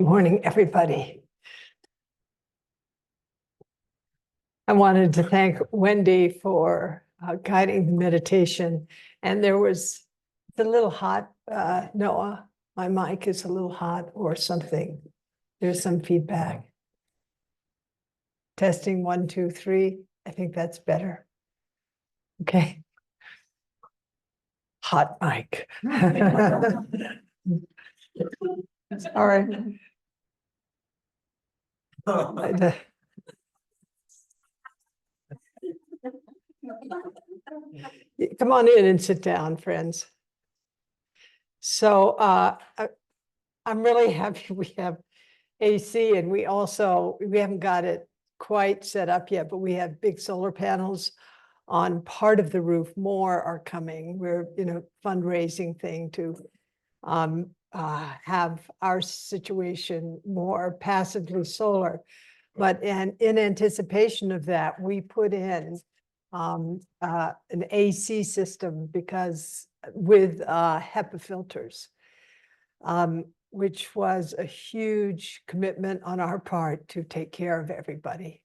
Morning, everybody. I wanted to thank Wendy for guiding the meditation. And it's a little hot, Noah, my mic is a little hot or something. There's some feedback. Testing 1, 2, 3. I think that's better. Okay. Hot mic. All right. Come on in and sit down, friends. So I'm really happy we have AC, and we haven't got it quite set up yet, but we have big solar panels on part of the roof. More are coming. We're fundraising thing to have our situation more passively solar. But in anticipation of that, we put in an AC system because with HEPA filters, which was a huge commitment on our part to take care of everybody.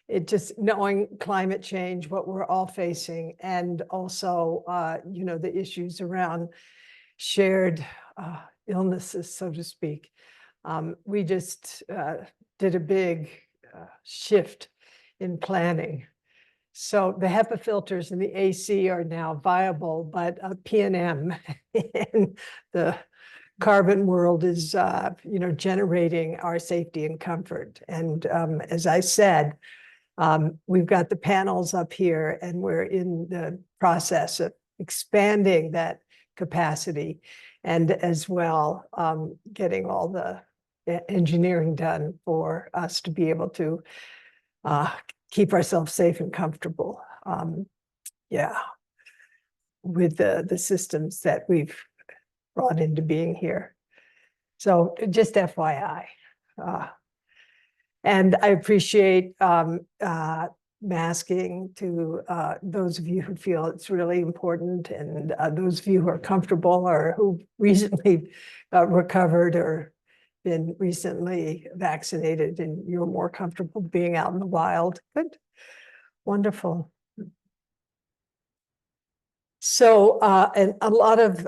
It just knowing climate change, what we're all facing, and also the issues around shared illnesses, so to speak. We just did a big shift in planning. So the HEPA filters and the AC are now viable, but P&M in the carbon world is generating our safety and comfort. And as I said, we've got the panels up here, and we're in the process of expanding that capacity, and as well getting all the engineering done for us to be able to keep ourselves safe and comfortable. With the systems that we've brought into being here. So just FYI. And I appreciate masking to those of you who feel it's really important, and those of you who are comfortable or who recently recovered or been recently vaccinated and you're more comfortable being out in the wild. Good, wonderful. So, and a lot of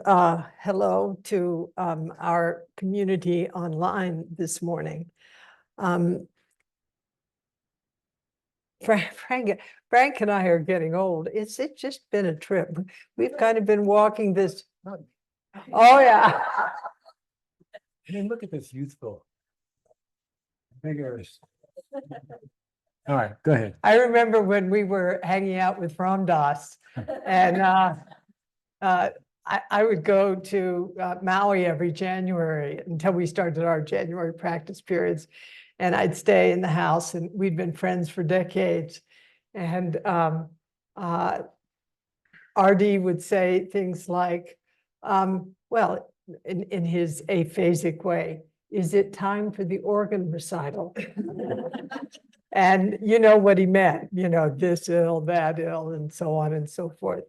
hello to our community online this morning. Frank and I are getting old. It's just been a trip. We've kind of been walking this. Oh yeah. I mean, look at this youthful. Figures. All right, go ahead. I remember when we were hanging out with Ram Dass, and I would go to Maui every January until we started our January practice periods, and I'd stay in the house, and we'd been friends for decades. And RD would say things like, well, in his aphasic way, is it time for the organ recital? And you know what he meant, this ill, that ill, and so on and so forth.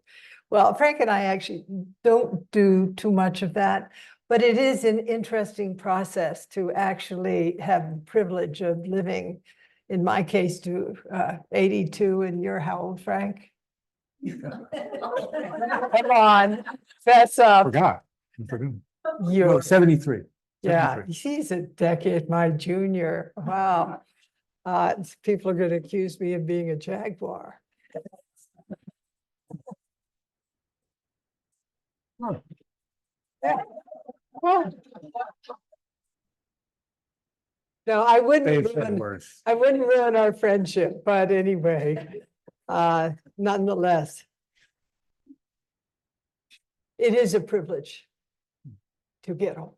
Well, Frank and I actually don't do too much of that, but it is an interesting process to actually have the privilege of living, in my case, to 82, and you're how old, Frank? Come on, fess up. Forgot. You're 73. Yeah, he's a decade my junior. Wow. People are going to accuse me of being a jaguar. Oh. Yeah. Well, no, I wouldn't ruin our friendship, but anyway, nonetheless, it is a privilege to get old.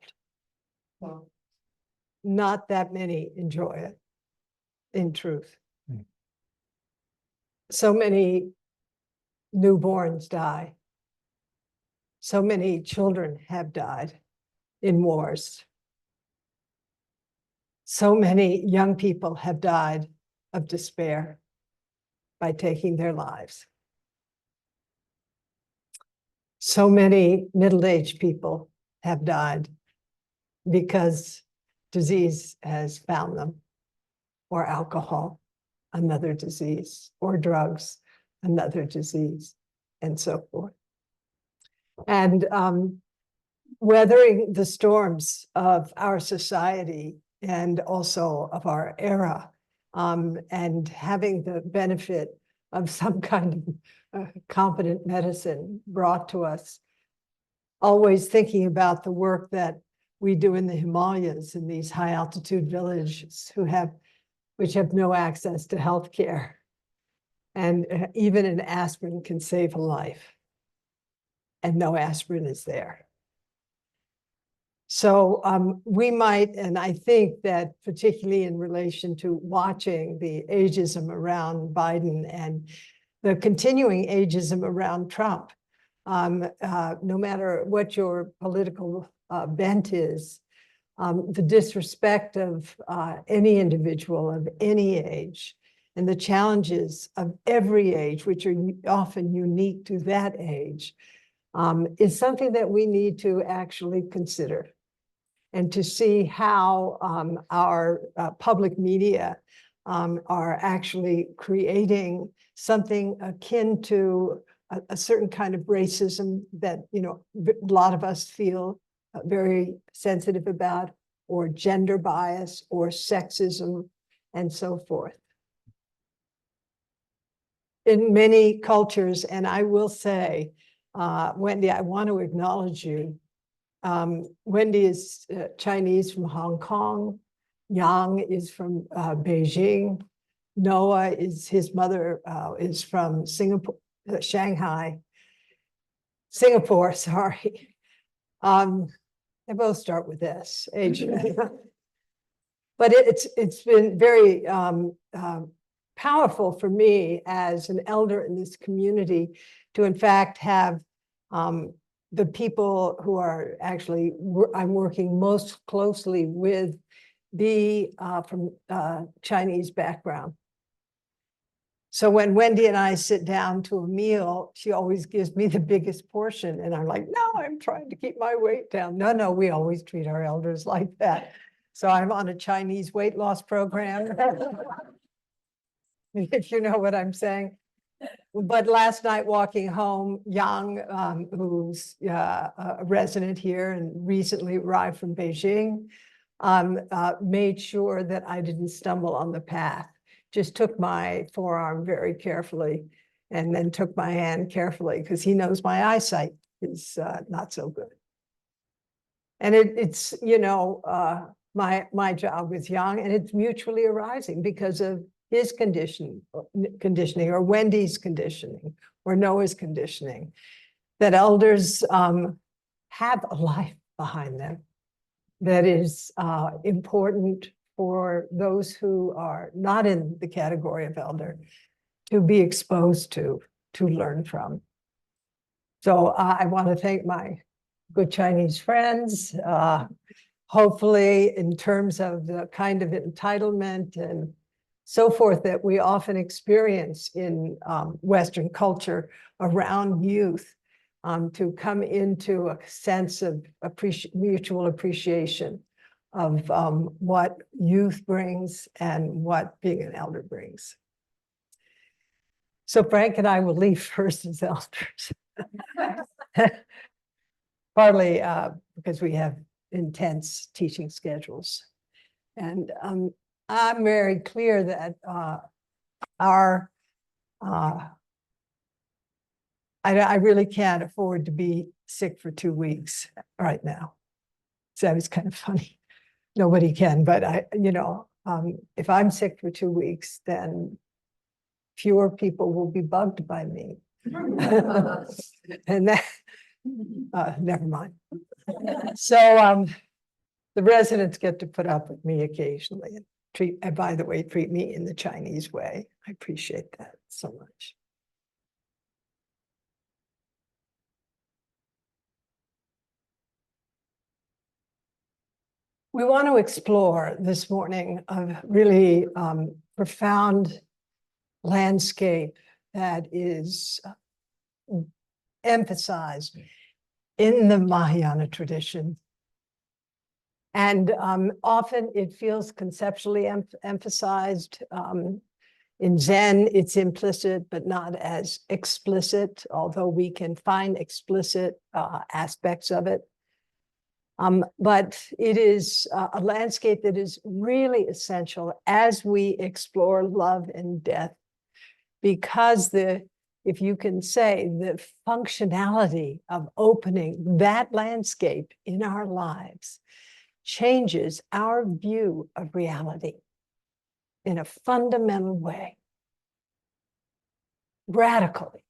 Well, not that many enjoy it, in truth. So many newborns die. So many children have died in wars. So many young people have died of despair by taking their lives. So many middle-aged people have died because disease has found them, or alcohol, another disease, or drugs, another disease, and so forth. And weathering the storms of our society and also of our era, and having the benefit of some kind of competent medicine brought to us, always thinking about the work that we do in the Himalayas, in these high altitude villages which have no access to healthcare. And even an aspirin can save a life, and no aspirin is there. So we might, and I think that particularly in relation to watching the ageism around Biden and the continuing ageism around Trump, no matter what your political bent is, the disrespect of any individual of any age and the challenges of every age, which are often unique to that age, is something that we need to actually consider, and to see how our public media are actually creating something akin to a certain kind of racism that, you know, a lot of us feel very sensitive about, or gender bias, or sexism, and so forth. In many cultures, and I will say, Wendy, I want to acknowledge you. Wendy is Chinese from Hong Kong. Yang is from Beijing. Noah his mother is from Singapore, Shanghai. Singapore, sorry. They both start with S, H. But it's been very powerful for me as an elder in this community to, in fact, have the people who are actually, I'm working most closely with, be from Chinese background. So when Wendy and I sit down to a meal, she always gives me the biggest portion. And I'm like, no, I'm trying to keep my weight down. No, we always treat our elders like that. So I'm on a Chinese weight loss program, if you know what I'm saying. But last night walking home, Yang, who's a resident here and recently arrived from Beijing, made sure that I didn't stumble on the path. Just took my forearm very carefully and then took my hand carefully, because he knows my eyesight is not so good. And it's, you know, my job with Yang, and it's mutually arising because of his conditioning, or Wendy's conditioning, or Noah's conditioning, that elders have a life behind them that is important for those who are not in the category of elder to be exposed to learn from. So I want to thank my good Chinese friends, hopefully in terms of the kind of entitlement and so forth that we often experience in Western culture around youth, to come into a sense of mutual appreciation of what youth brings and what being an elder brings. So Frank and I will leave first as elders. Partly because we have intense teaching schedules. And I'm very clear that I really can't afford to be sick for 2 weeks right now. So it's kind of funny. Nobody can, but you know, if I'm sick for 2 weeks, then fewer people will be bugged by me. And that, never mind. So the residents get to put up with me occasionally and by the way, treat me in the Chinese way. I appreciate that so much. We want to explore this morning a really profound landscape that is emphasized in the Mahayana tradition And often it feels conceptually emphasized. In Zen, it's implicit, but not as explicit, although we can find explicit aspects of it. But it is a landscape that is really essential as we explore love and death, because if you can say, the functionality of opening that landscape in our lives changes our view of reality in a fundamental way, radically.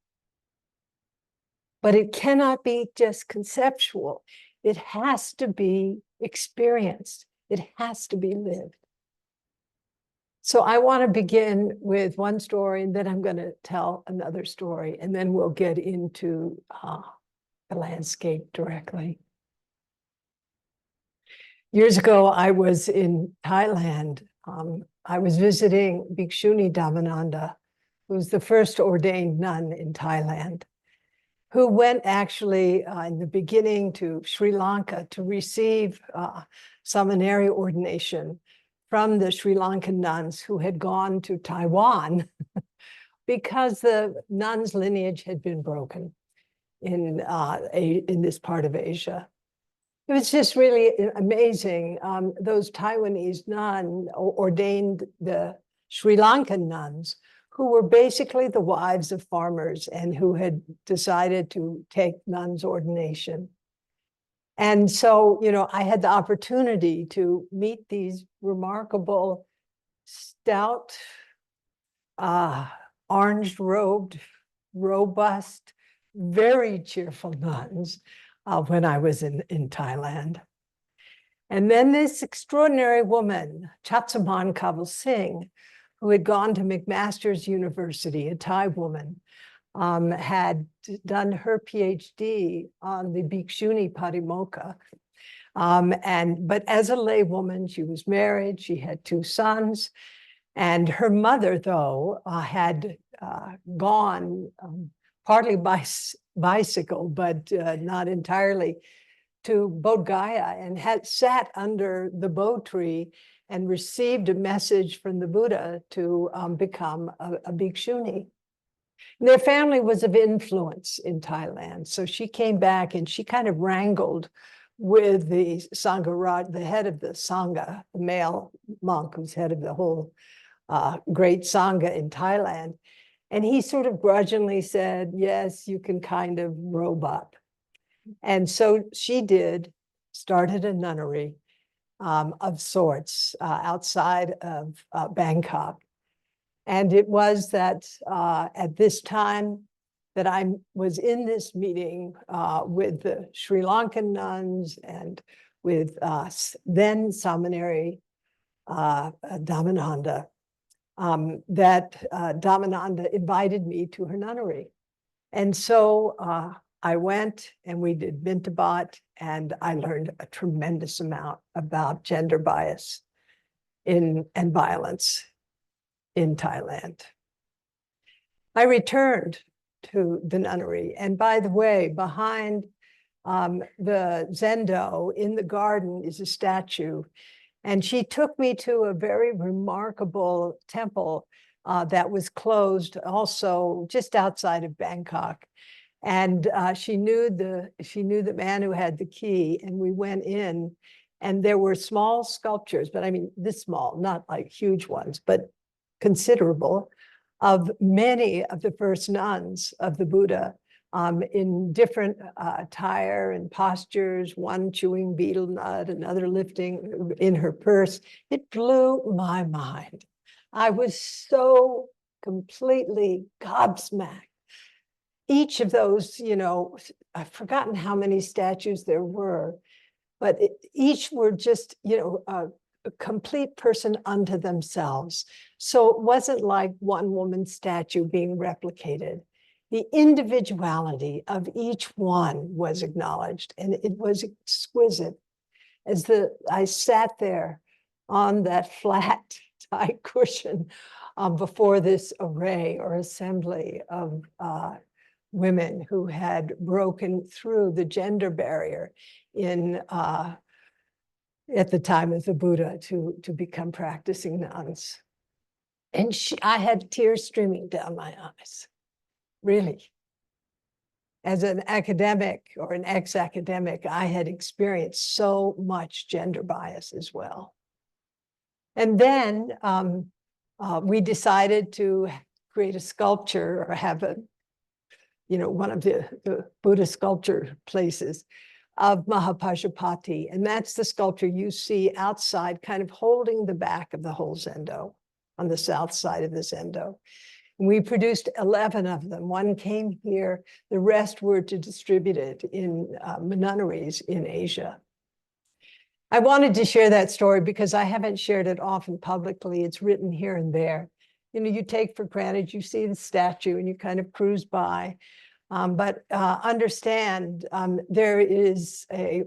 But it cannot be just conceptual. It has to be experienced. It has to be lived. So I want to begin with one story, and then I'm going to tell another story, and then we'll get into the landscape directly. Years ago, I was in Thailand. I was visiting Bhikshuni Dhammananda, who was the first ordained nun in Thailand, who went actually in the beginning to Sri Lanka to receive seminary ordination from the Sri Lankan nuns who had gone to Taiwan because the nuns' lineage had been broken in this part of Asia. It was just really amazing. Those Taiwanese nuns ordained the Sri Lankan nuns, who were basically the wives of farmers and who had decided to take nuns' ordination. And so, I had the opportunity to meet these remarkable, stout, orange-robed, robust, very cheerful nuns when I was in Thailand. And then this extraordinary woman, Chatsaman Kabul Singh, who had gone to McMaster's University, a Thai woman, had done her PhD on the Bhikshuni Patimokkha. But as a lay woman, she was married, she had 2 sons, and her mother, though, had gone partly by bicycle, but not entirely, to Bodh Gaya, and had sat under the Bodh tree and received a message from the Buddha to become a bhikshuni. Their family was of influence in Thailand, so she came back and she kind of wrangled with the Sangha, the head of the Sangha, the male monk who's head of the whole great Sangha in Thailand. And he sort of grudgingly said, yes, you can kind of robe up. And so she did, started a nunnery of sorts outside of Bangkok. And it was that at this time that I was in this meeting with the Sri Lankan nuns and with then seminary Dhammananda, that Dhammananda invited me to her nunnery. And so I went and we did Bintabat, and I learned a tremendous amount about gender bias and violence in Thailand. I returned to the nunnery, and by the way, behind the Zendo in the garden is a statue, and she took me to a very remarkable temple that was closed also just outside of Bangkok. And she knew the man who had the key, and we went in, and there were small sculptures, but I mean this small, not like huge ones, but considerable, of many of the first nuns of the Buddha in different attire and postures, one chewing betel nut, another lifting in her purse. It blew my mind. I was so completely gobsmacked. Each of those, I've forgotten how many statues there were, but each were just, a complete person unto themselves. So it wasn't like one woman's statue being replicated. The individuality of each one was acknowledged, and it was exquisite. I sat there on that flat Thai cushion before this array or assembly of women who had broken through the gender barrier in at the time of the Buddha to become practicing nuns. And I had tears streaming down my eyes, really. As an academic or an ex-academic, I had experienced so much gender bias as well. And then we decided to create a sculpture or have a, one of the Buddha sculpture places of Mahapajapati. And that's the sculpture you see outside, kind of holding the back of the whole zendo, on the south side of the zendo. And we produced 11 of them. One came here, the rest were distributed in nunneries in Asia. I wanted to share that story because I haven't shared it often publicly. It's written here and there. You take for granted, you see the statue and you kind of cruise by. But understand there is a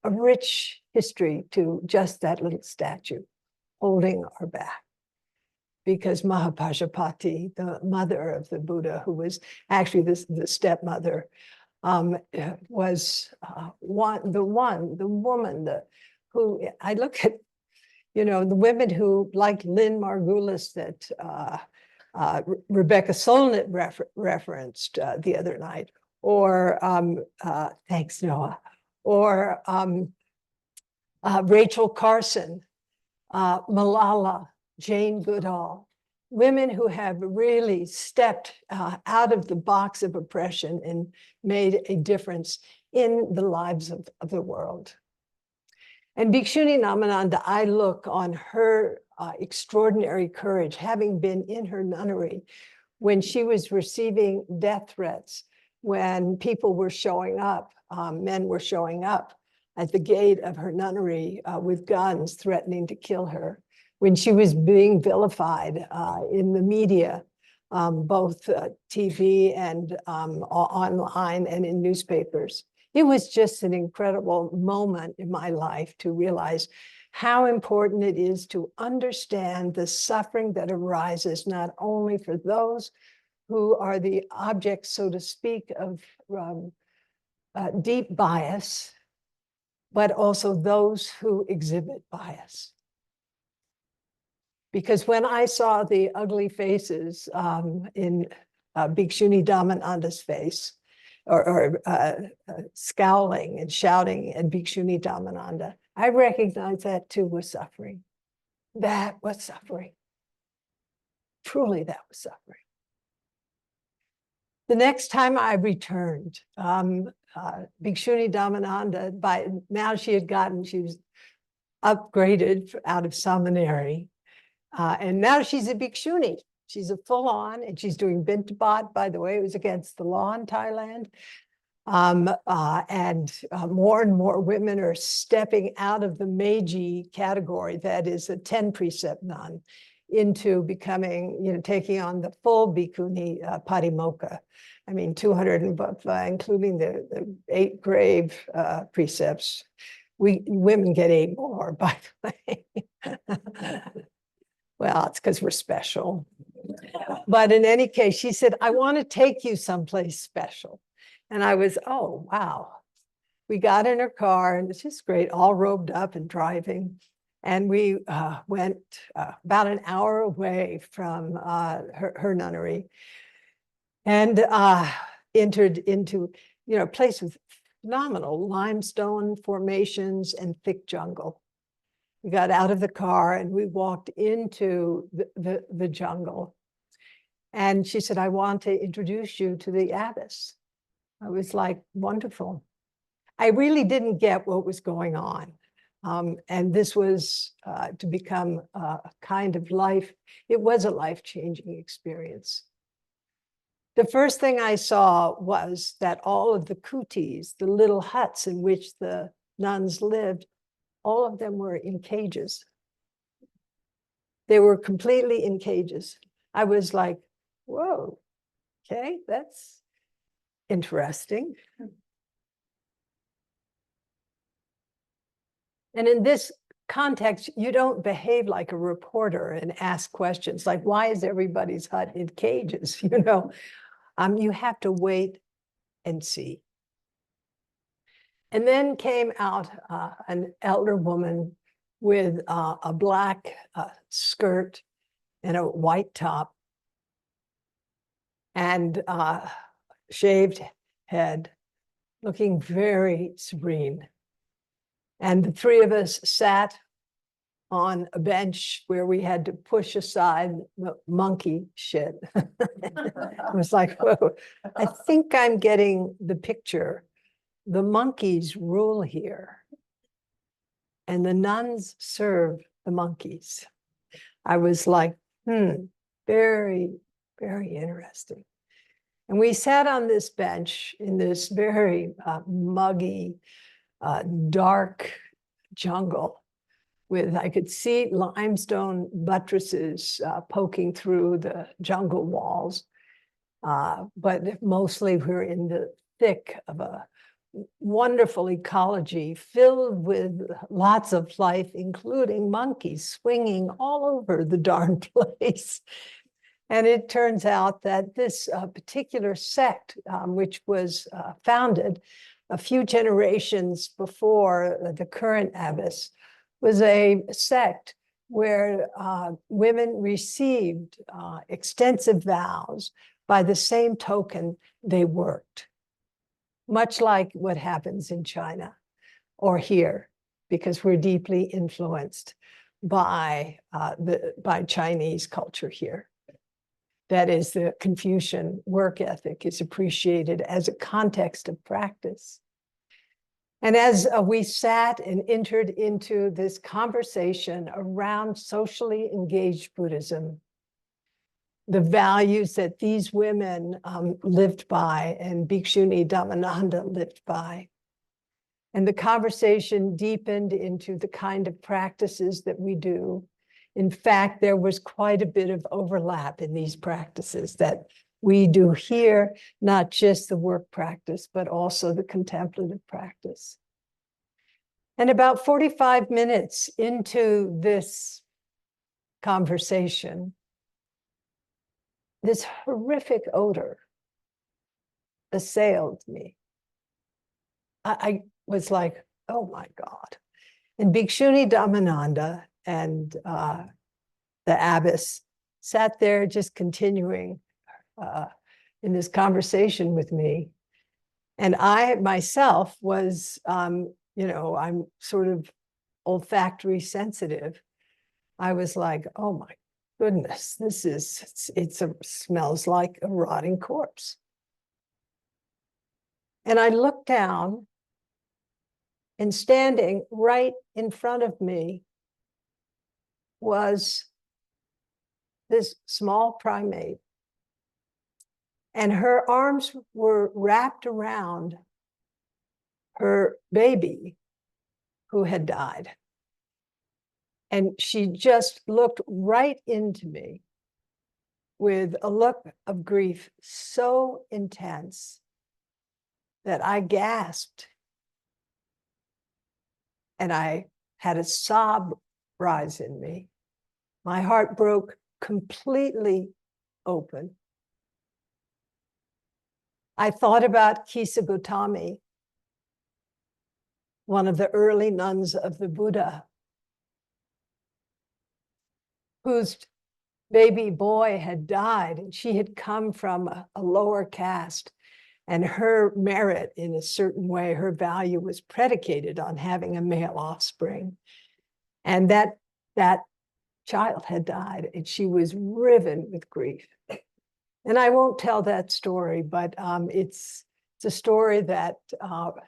rich history to just that little statue holding our back. Because Mahapajapati, the mother of the Buddha, who was actually the stepmother, was the woman who I look at, the women who, like Lynn Margulis, that Rebecca Solnit referenced the other night, or thanks, Noah, or Rachel Carson, Malala, Jane Goodall, women who have really stepped out of the box of oppression and made a difference in the lives of the world. And Bhikshuni Namananda, I look on her extraordinary courage, having been in her nunnery when she was receiving death threats, when people were showing up, men were showing up at the gate of her nunnery with guns threatening to kill her, when she was being vilified in the media, both TV and online and in newspapers. It was just an incredible moment in my life to realize how important it is to understand the suffering that arises not only for those who are the objects, so to speak, of deep bias, but also those who exhibit bias. Because when I saw the ugly faces in Bhikshuni Dhammananda's face, or scowling and shouting at Bhikshuni Dhammananda, I recognized that too was suffering. That was suffering. Truly, that was suffering. The next time I returned, Bhikshuni Dhammananda, by now she was upgraded out of seminary. And now she's a bhikshuni. She's a full-on, and she's doing bintabat, by the way. It was against the law in Thailand. More and more women are stepping out of the Meiji category, that is a 10-precept nun, into becoming, taking on the full bhikkhuni patimokkha. I mean, 200, including the 8 grave precepts. Women get 8 more, by the way. Well, it's because we're special. But in any case, she said, I want to take you someplace special. And I was, oh, wow. We got in her car, and it's just great, all robed up and driving. And we went about an hour away from her nunnery and entered into, a place with phenomenal limestone formations and thick jungle. We got out of the car and we walked into the jungle. And she said, I want to introduce you to the abbess. I was like, wonderful. I really didn't get what was going on. And this was to become a kind of life. It was a life-changing experience. The first thing I saw was that all of the kutis, the little huts in which the nuns lived, all of them were in cages. They were completely in cages. I was like, whoa, okay, that's interesting. And in this context, you don't behave like a reporter and ask questions like, why is everybody's hut in cages? You have to wait and see. And then came out an elder woman with a black skirt and a white top and shaved head, looking very serene. And the three of us sat on a bench where we had to push aside the monkey shit. It was like, whoa, I think I'm getting the picture. The monkeys rule here, and the nuns serve the monkeys. I was like, very, very interesting. And we sat on this bench in this very muggy, dark jungle with, I could see limestone buttresses poking through the jungle walls. But mostly we're in the thick of a wonderful ecology filled with lots of life, including monkeys swinging all over the darn place. And it turns out that this particular sect, which was founded a few generations before the current abbess, was a sect where women received extensive vows by the same token they worked, much like what happens in China or here, because we're deeply influenced by Chinese culture here. That is, the Confucian work ethic is appreciated as a context of practice. And as we sat and entered into this conversation around socially engaged Buddhism, the values that these women lived by and Bhikshuni Dhammananda lived by, and the conversation deepened into the kind of practices that we do. In fact, there was quite a bit of overlap in these practices that we do here, not just the work practice, but also the contemplative practice. And about 45 minutes into this conversation, this horrific odor assailed me. I was like, oh my God. And Bhikshuni Dhammananda and the abbess sat there just continuing in this conversation with me. And I myself was, I'm sort of olfactory sensitive. I was like, oh my goodness, it smells like a rotting corpse. And I looked down, and standing right in front of me was this small primate. And her arms were wrapped around her baby who had died. And she just looked right into me with a look of grief so intense that I gasped. And I had a sob rise in me. My heart broke completely open. I thought about Kisa Gotami, one of the early nuns of the Buddha, whose baby boy had died, and she had come from a lower caste, and her merit in a certain way, her value was predicated on having a male offspring. And that child had died, and she was riven with grief. And I won't tell that story, but it's a story that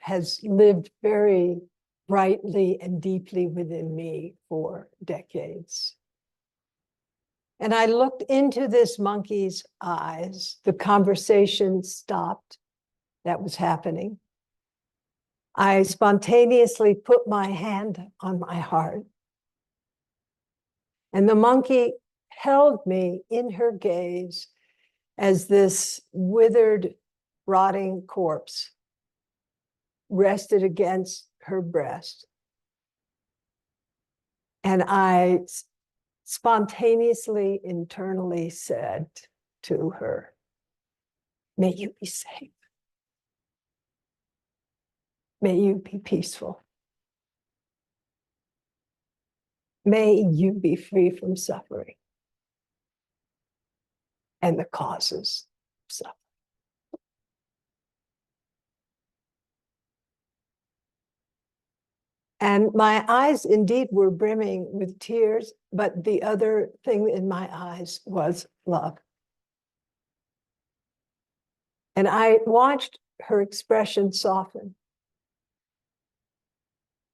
has lived very brightly and deeply within me for decades. And I looked into this monkey's eyes. The conversation stopped. That was happening. I spontaneously put my hand on my heart. And the monkey held me in her gaze as this withered, rotting corpse rested against her breast. And I spontaneously, internally said to her, "May you be safe. May you be peaceful. May you be free from suffering and the causes of suffering. And my eyes indeed were brimming with tears, but the other thing in my eyes was love. And I watched her expression soften.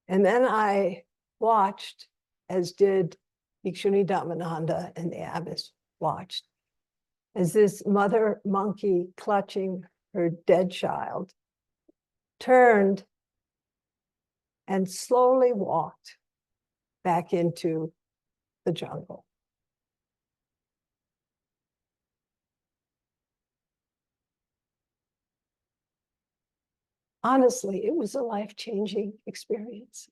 And then I watched, as did Bhikshuni Dhammananda and the abbess watched, as this mother monkey clutching her dead child turned and slowly walked back into the jungle. Honestly, it was a life-changing experience.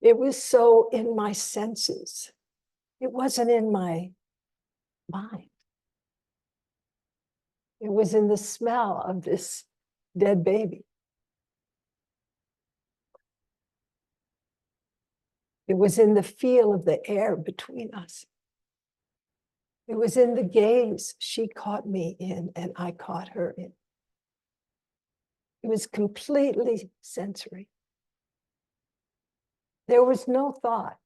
It was so in my senses. It wasn't in my mind. It was in the smell of this dead baby. It was in the feel of the air between us. It was in the gaze she caught me in and I caught her in. It was completely sensory. There was no thought.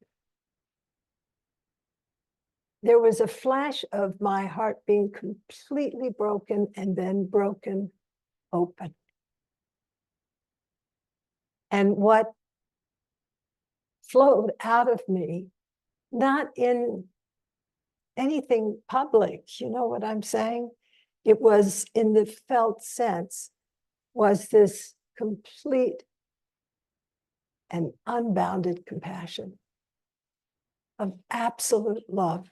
There was a flash of my heart being completely broken and then broken open. And what flowed out of me, not in anything public, you know what I'm saying? It was in the felt sense, was this complete and unbounded compassion of absolute love.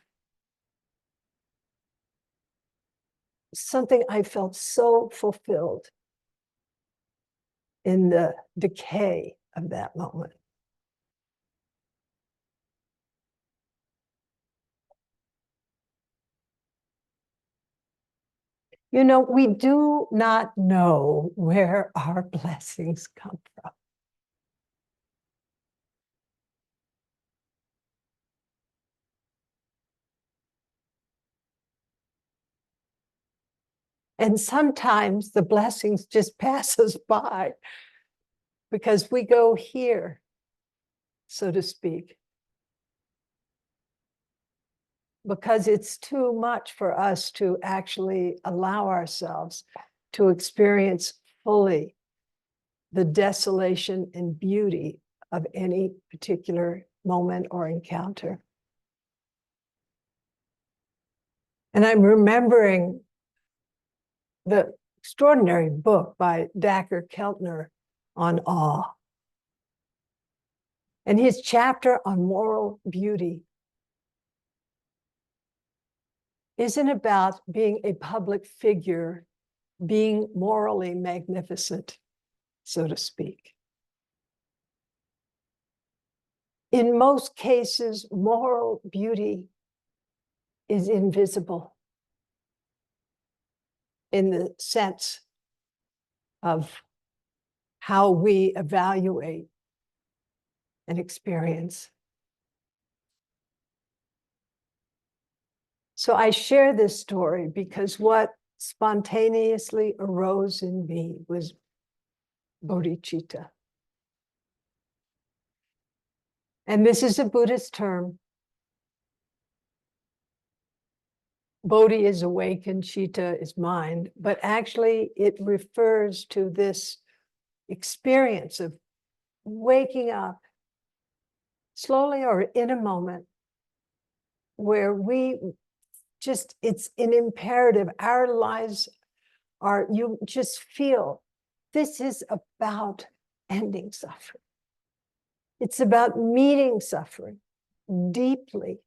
Something I felt so fulfilled in the decay of that moment. You know, we do not know where our blessings come from. And sometimes the blessings just pass us by because we go here, so to speak, because it's too much for us to actually allow ourselves to experience fully the desolation and beauty of any particular moment or encounter. And I'm remembering the extraordinary book by Dacher Keltner on awe. And his chapter on moral beauty isn't about being a public figure, being morally magnificent, so to speak. In most cases, moral beauty is invisible in the sense of how we evaluate an experience. So I share this story because what spontaneously arose in me was bodhicitta. And this is a Buddhist term. Bodhi is awakened, citta is mind, but actually it refers to this experience of waking up slowly or in a moment where we just, it's an imperative. Our lives are, you just feel this is about ending suffering. It's about meeting suffering deeply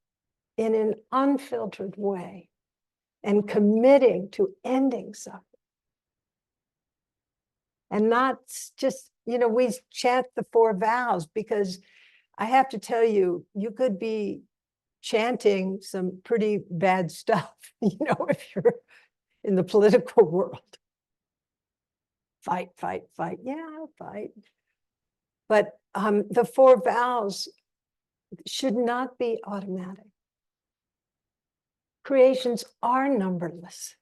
in an unfiltered way and committing to ending suffering. And not just, you know, we chant the 4 vows because I have to tell you, you could be chanting some pretty bad stuff, you know, in the political world. Fight, fight, fight. Yeah, fight. But the 4 vows should not be automatic. Creations are numberless.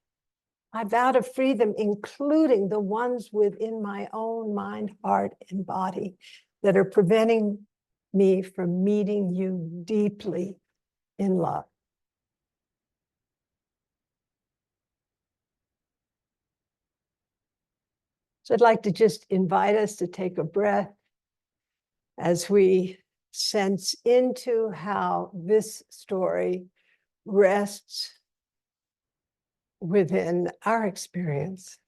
I vow to free them, including the ones within my own mind, heart, and body that are preventing me from meeting you deeply in love. So I'd like to just invite us to take a breath as we sense into how this story rests within our experience.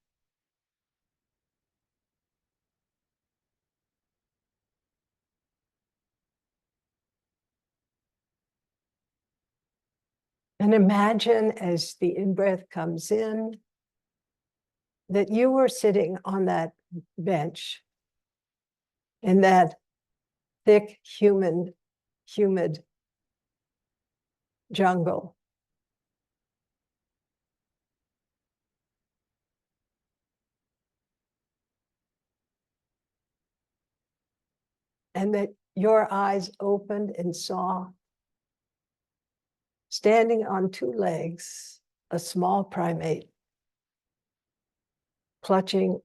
And imagine as the in-breath comes in, that you were sitting on that bench in that thick, humid jungle. And that your eyes opened and saw, standing on 2 legs, a small primate clutching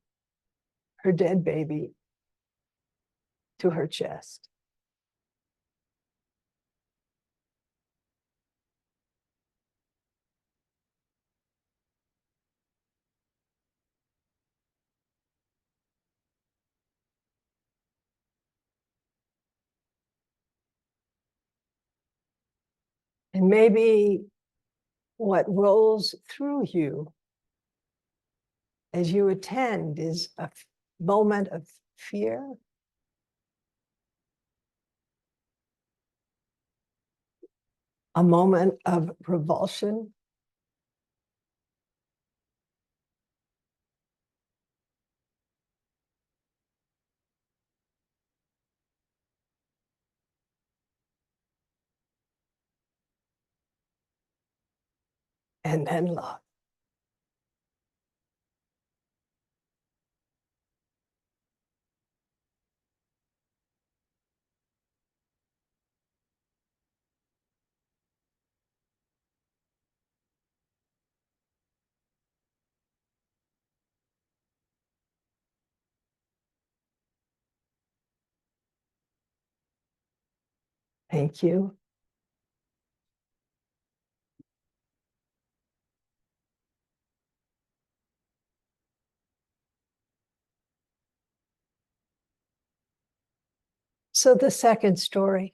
her dead baby to her chest. And maybe what rolls through you as you attend is a moment of fear, a moment of revulsion, and then love. Thank you. So the second story.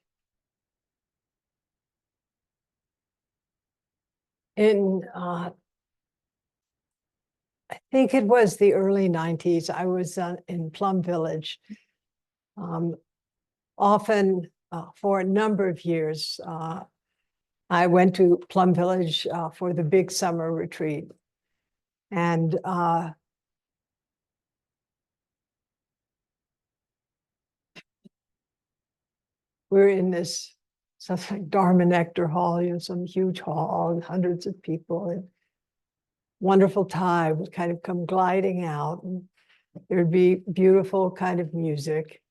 I think it was the early 90s, I was in Plum Village. Often for a number of years, I went to Plum Village for the big summer retreat. And we're in this something like Dharma Nectar Hall, some huge hall, and hundreds of people, and wonderful tide would kind of come gliding out, and there'd be beautiful kind of music.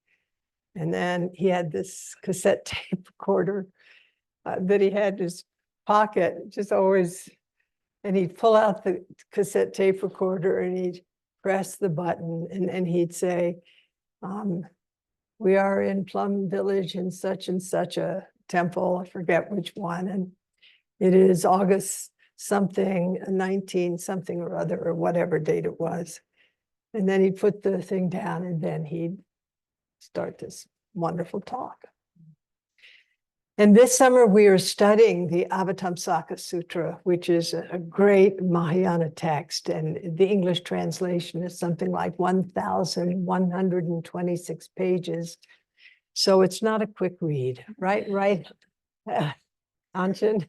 And then he had this cassette tape recorder that he had in his pocket, just always, and he'd pull out the cassette tape recorder and he'd press the button, and he'd say, we are in Plum Village in such and such a temple, I forget which one, and it is August something, 19 something or other, or whatever date it was. And then he'd put the thing down, and then he'd start this wonderful talk. And this summer we are studying the Avatamsaka Sutra, which is a great Mahayana text, and the English translation is something like 1,126 pages. So it's not a quick read, right? Right, Anshin?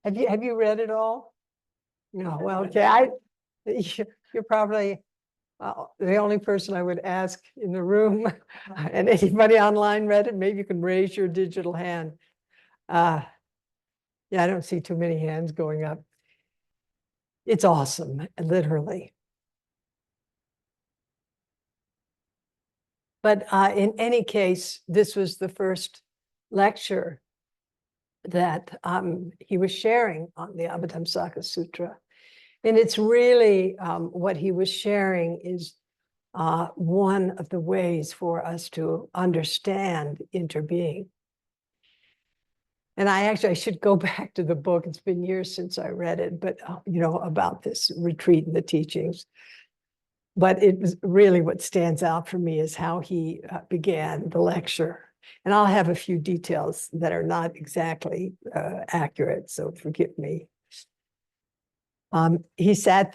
Have you read it all? No, well, okay. You're probably the only person I would ask in the room, and anybody online read it, maybe you can raise your digital hand. Yeah, I don't see too many hands going up. It's awesome, literally. But in any case, this was the first lecture that he was sharing on the Abhidhamsaka Sutra. And it's really what he was sharing is one of the ways for us to understand interbeing. And I should go back to the book. It's been years since I read it, but about this retreat and the teachings. But it was really what stands out for me is how he began the lecture. And I'll have a few details that are not exactly accurate, so forgive me. He stood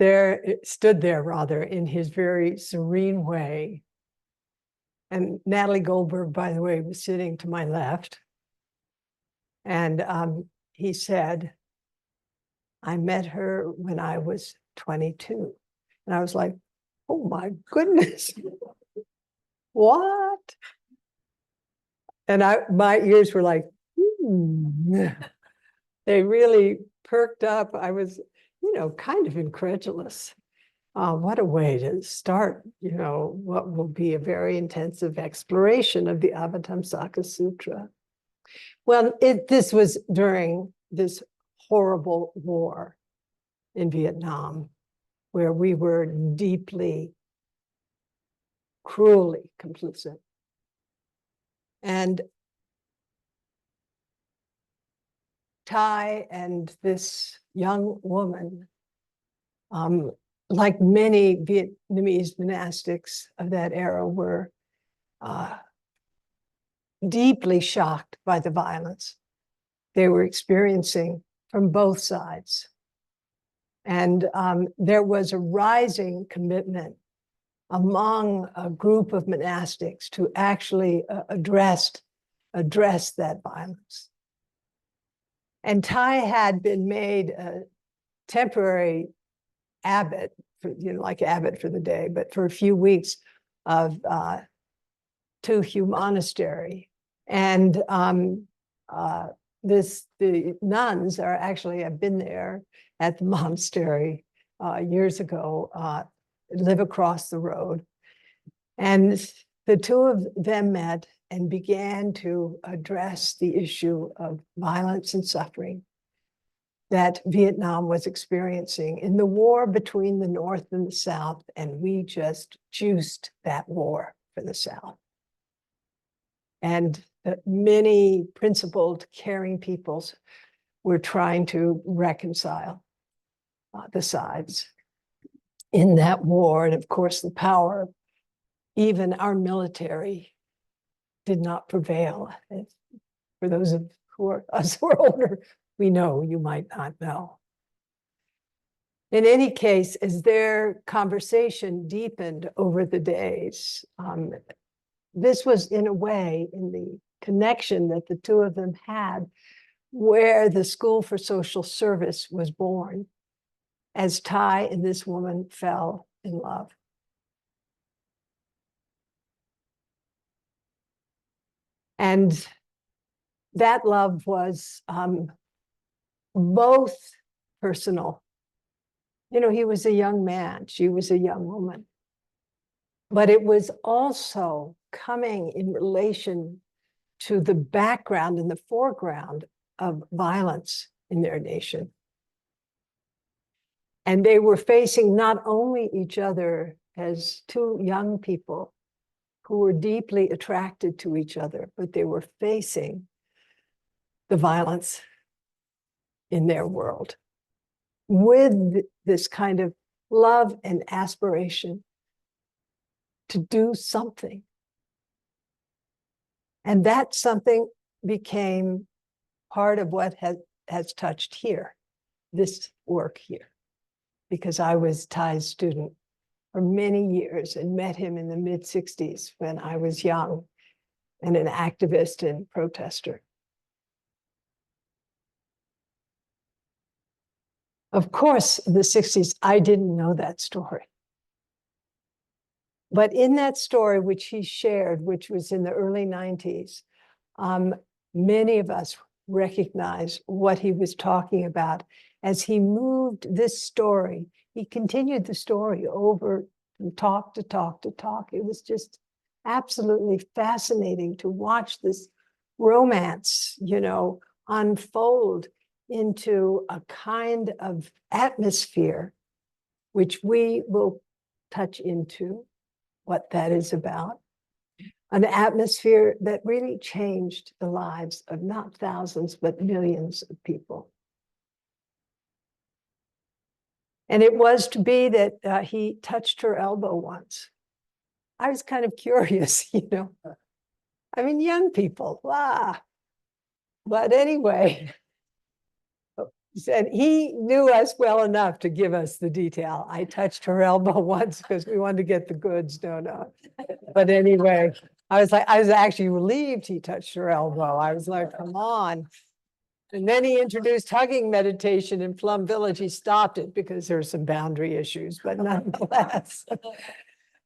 there rather, in his very serene way. And Natalie Goldberg, by the way, was sitting to my left. And he said, I met her when I was 22. And I was like, oh my goodness, what? And my ears were like, they really perked up. I was, kind of incredulous. What a way to start, what will be a very intensive exploration of the Abhidhamsaka Sutra. Well, this was during this horrible war in Vietnam, where we were deeply, cruelly complicit. And Thai and this young woman, like many Vietnamese monastics of that era, were deeply shocked by the violence they were experiencing from both sides. And there was a rising commitment among a group of monastics to actually address that violence. And Thai had been made a temporary abbot, like abbot for the day, but for a few weeks of Tu Hu Monastery. And the nuns have been there at the monastery years ago, live across the road. And the two of them met and began to address the issue of violence and suffering that Vietnam was experiencing in the war between the North and the South, and we just juiced that war for the South. And many principled, caring peoples were trying to reconcile the sides in that war. And of course, the power of even our military did not prevail. For those of us who are older, we know, you might not know. In any case, as their conversation deepened over the days, this was in a way in the connection that the two of them had, where the School for Social Service was born, as Thai and this woman fell in love. And that love was both personal. He was a young man, she was a young woman. But it was also coming in relation to the background and the foreground of violence in their nation. And they were facing not only each other as two young people who were deeply attracted to each other, but they were facing the violence in their world with this kind of love and aspiration to do something. And that something became part of what has touched here, this work here, because I was Thai's student for many years and met him in the mid-60s when I was young and an activist and protester. Of course, in the 60s, I didn't know that story. But in that story, which he shared, which was in the early 90s, many of us recognize what he was talking about as he moved this story, he continued the story over from talk to talk to talk. It was just absolutely fascinating to watch this romance, you know, unfold into a kind of atmosphere, which we will touch into what that is about. An atmosphere that really changed the lives of not thousands, but millions of people. And it was to be that he touched her elbow once. I was kind of curious, you know. I mean, young people, wow. But anyway, and he knew us well enough to give us the detail. I touched her elbow once because we wanted to get the goods. No. But anyway, I was actually relieved he touched her elbow. I was like, come on. And then he introduced hugging meditation in Plum Village. He stopped it because there's some boundary issues, but nonetheless.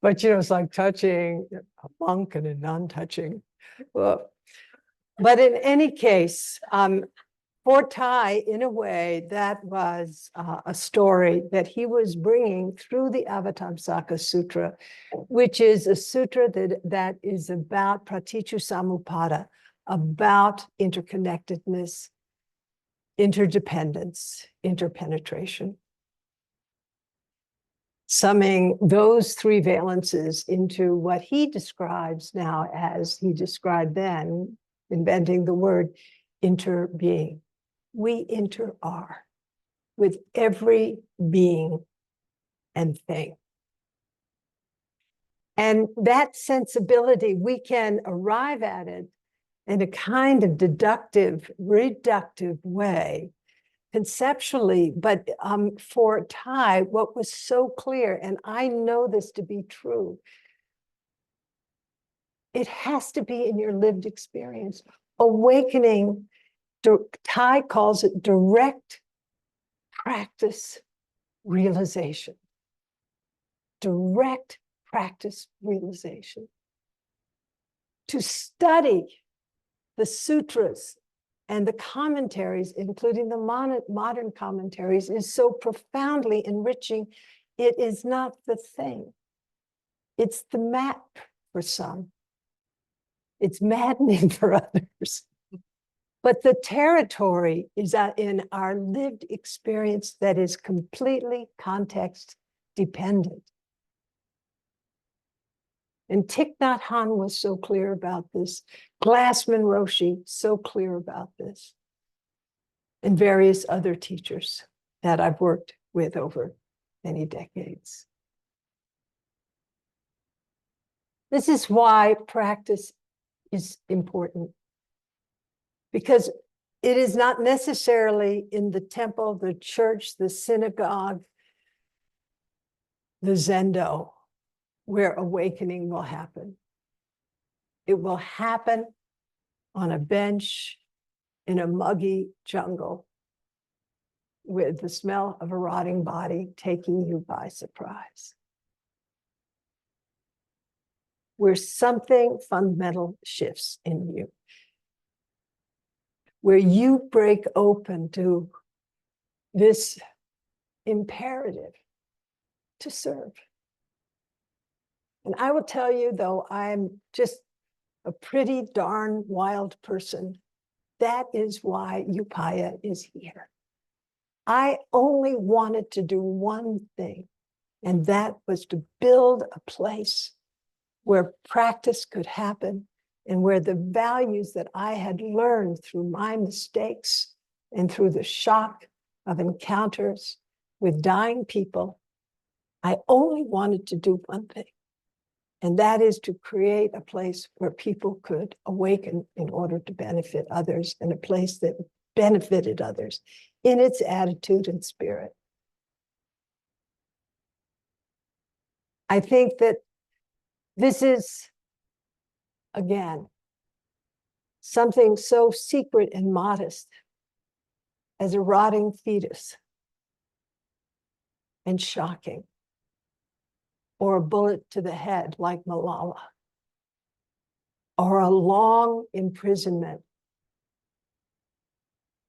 But, you know, it's like touching a monk and a non-touching. Well, but in any case, for Thai, in a way, that was a story that he was bringing through the Avatamsaka Sutra, which is a sutra that is about Praticca about interconnectedness, interdependence, interpenetration. Summing those three valences into what he describes now as he described then, inventing the word interbeing. We inter-are with every being and thing. And that sensibility, we can arrive at it in a kind of deductive, reductive way, conceptually. But for Thai, what was so clear, and I know this to be true, it has to be in your lived experience. Awakening, Thai calls it direct practice realization. Direct practice realization. To study the sutras and the commentaries, including the modern commentaries, is so profoundly enriching. It is not the thing. It's the map for some. It's maddening for others. But the territory is in our lived experience that is completely context dependent. And Thich Nhat Hanh was so clear about this. Glassman Roshi, so clear about this. And various other teachers that I've worked with over many decades. This is why practice is important. Because it is not necessarily in the temple, the church, the synagogue, the zendo, where awakening will happen. It will happen on a bench in a muggy jungle with the smell of a rotting body taking you by surprise. Where something fundamental shifts in you. Where you break open to this imperative to serve. And I will tell you, though I'm just a pretty darn wild person, that is why Upaya is here. I only wanted to do one thing, and that was to build a place where practice could happen and where the values that I had learned through my mistakes and through the shock of encounters with dying people, I only wanted to do one thing. And that is to create a place where people could awaken in order to benefit others, and a place that benefited others in its attitude and spirit. I think that this is, again, something so secret and modest as a rotting fetus, and shocking, or a bullet to the head like Malala, or a long imprisonment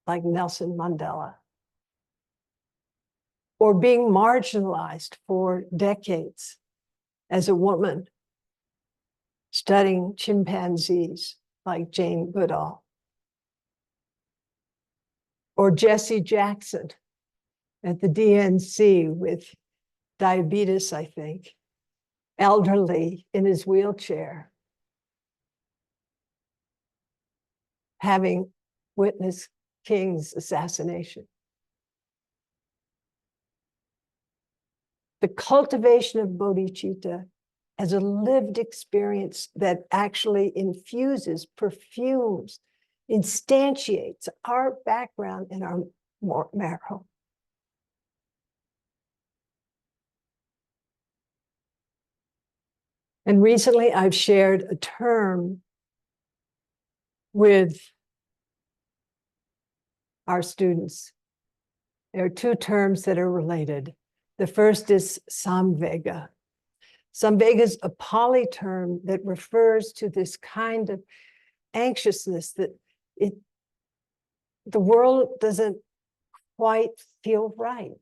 like Nelson Mandela, or being marginalized for decades as a woman, studying chimpanzees like Jane Goodall, or Jesse Jackson at the DNC with diabetes, I think, elderly in his wheelchair, having witnessed King's assassination. The cultivation of bodhicitta as a lived experience that actually infuses, perfumes, instantiates our background and our marrow. And recently I've shared a term with our students. There are two terms that are related. The first is samvega. Samvega is a Pali term that refers to this kind of anxiousness that the world doesn't quite feel right.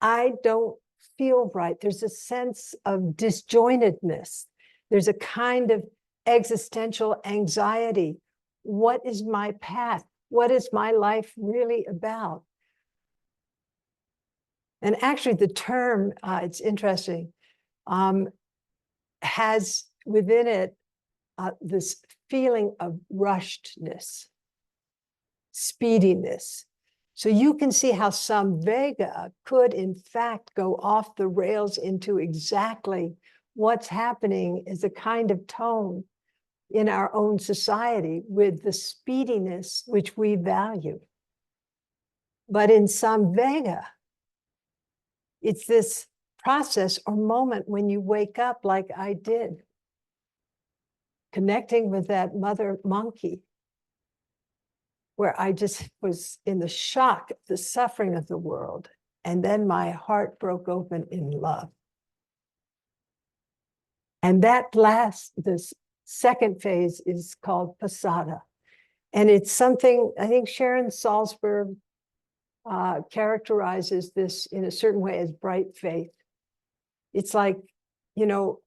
I don't feel right. There's a sense of disjointedness. There's a kind of existential anxiety. What is my path? What is my life really about? And actually the term, it's interesting, has within it this feeling of rushedness, speediness. So you can see how samvega could in fact go off the rails into exactly what's happening as a kind of tone in our own society with the speediness which we value. But in samvega, it's this process or moment when you wake up like I did, connecting with that mother monkey, where I just was in the shock of the suffering of the world. And then my heart broke open in love. And this second phase is called pasada. And it's something, I think Sharon Salzberg characterizes this in a certain way as bright faith. It's like, you know,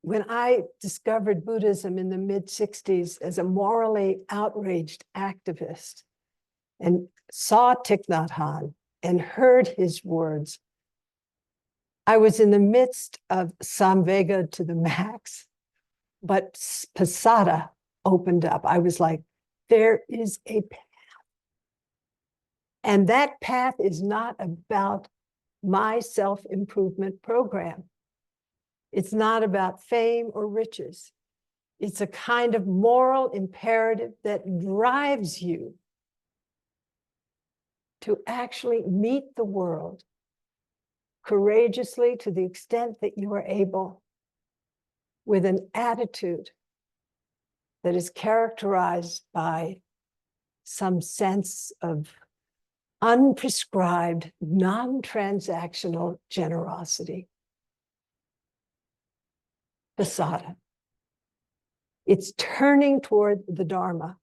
when I discovered Buddhism in the mid-60s as a morally outraged activist and saw Thich Nhat Hanh and heard his words, I was in the midst of samvega to the max, but pasada opened up. I was like, there is a path. And that path is not about my self-improvement program. It's not about fame or riches. It's a kind of moral imperative that drives you to actually meet the world courageously to the extent that you are able, with an attitude that is characterized by some sense of unprescribed, non-transactional generosity. Pasada. It's turning toward the Dharma,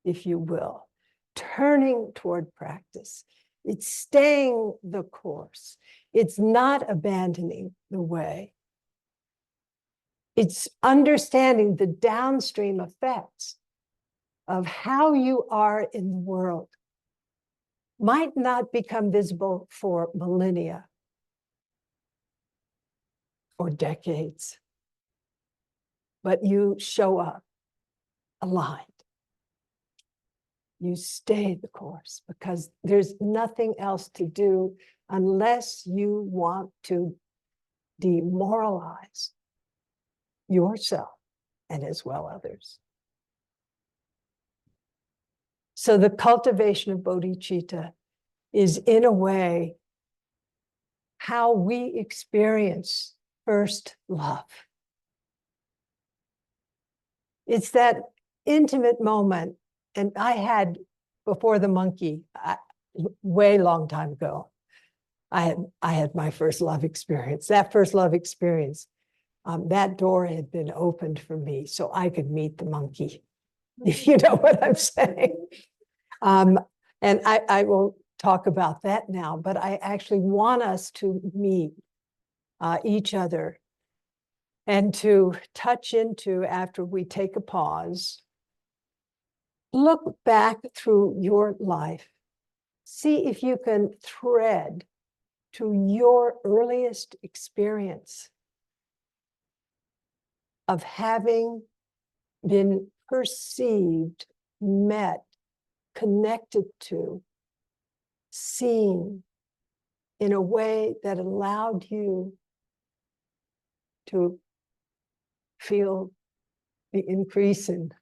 if you will, turning toward practice. It's staying the course. It's not abandoning the way. It's understanding the downstream effects of how you are in the world. Might not become visible for millennia or decades, but you show up aligned. You stay the course because there's nothing else to do unless you want to demoralize yourself and as well others. So the cultivation of bodhicitta is in a way how we experience first love. It's that intimate moment, and I had before the monkey, way long time ago, I had my first love experience. That first love experience, that door had been opened for me so I could meet the monkey, if you know what I'm saying. And I will talk about that now, but I actually want us to meet each other and to touch into, after we take a pause, look back through your life, see if you can thread to your earliest experience of having been perceived, met, connected to, seen in a way that allowed you to feel the increase in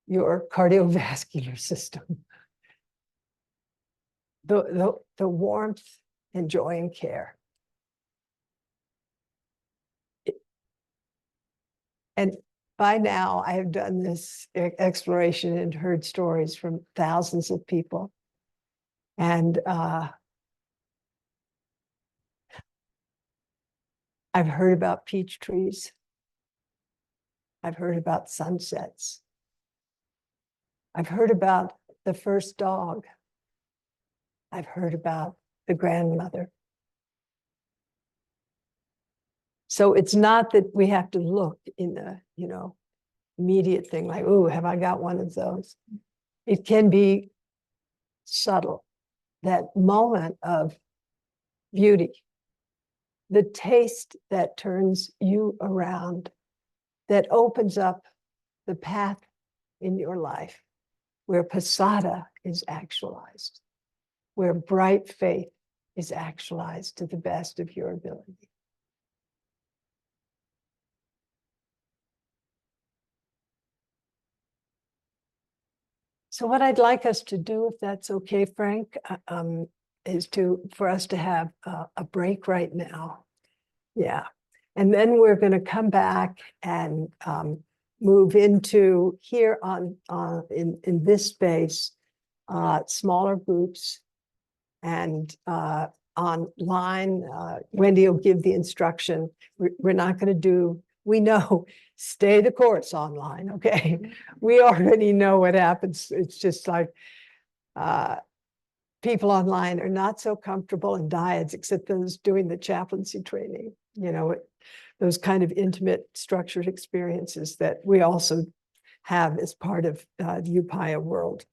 your cardiovascular system, the warmth and joy and care. And by now, I have done this exploration and heard stories from thousands of people. And I've heard about peach trees. I've heard about sunsets. I've heard about the first dog. I've heard about the grandmother. So it's not that we have to look in the, immediate thing like, oh, have I got one of those? It can be subtle, that moment of beauty, the taste that turns you around, that opens up the path in your life where pasada is actualized, where bright faith is actualized to the best of your ability. So what I'd like us to do, if that's okay, Frank, is for us to have a break right now. Yeah. And then we're going to come back and move into here in this space, smaller groups, and online. Wendy will give the instruction. We're not going to do, we know, stay the course online, okay? We already know what happens. It's just like people online are not so comfortable in dyads, except those doing the chaplaincy training, those kind of intimate, structured experiences that we also have as part of the Upaya world.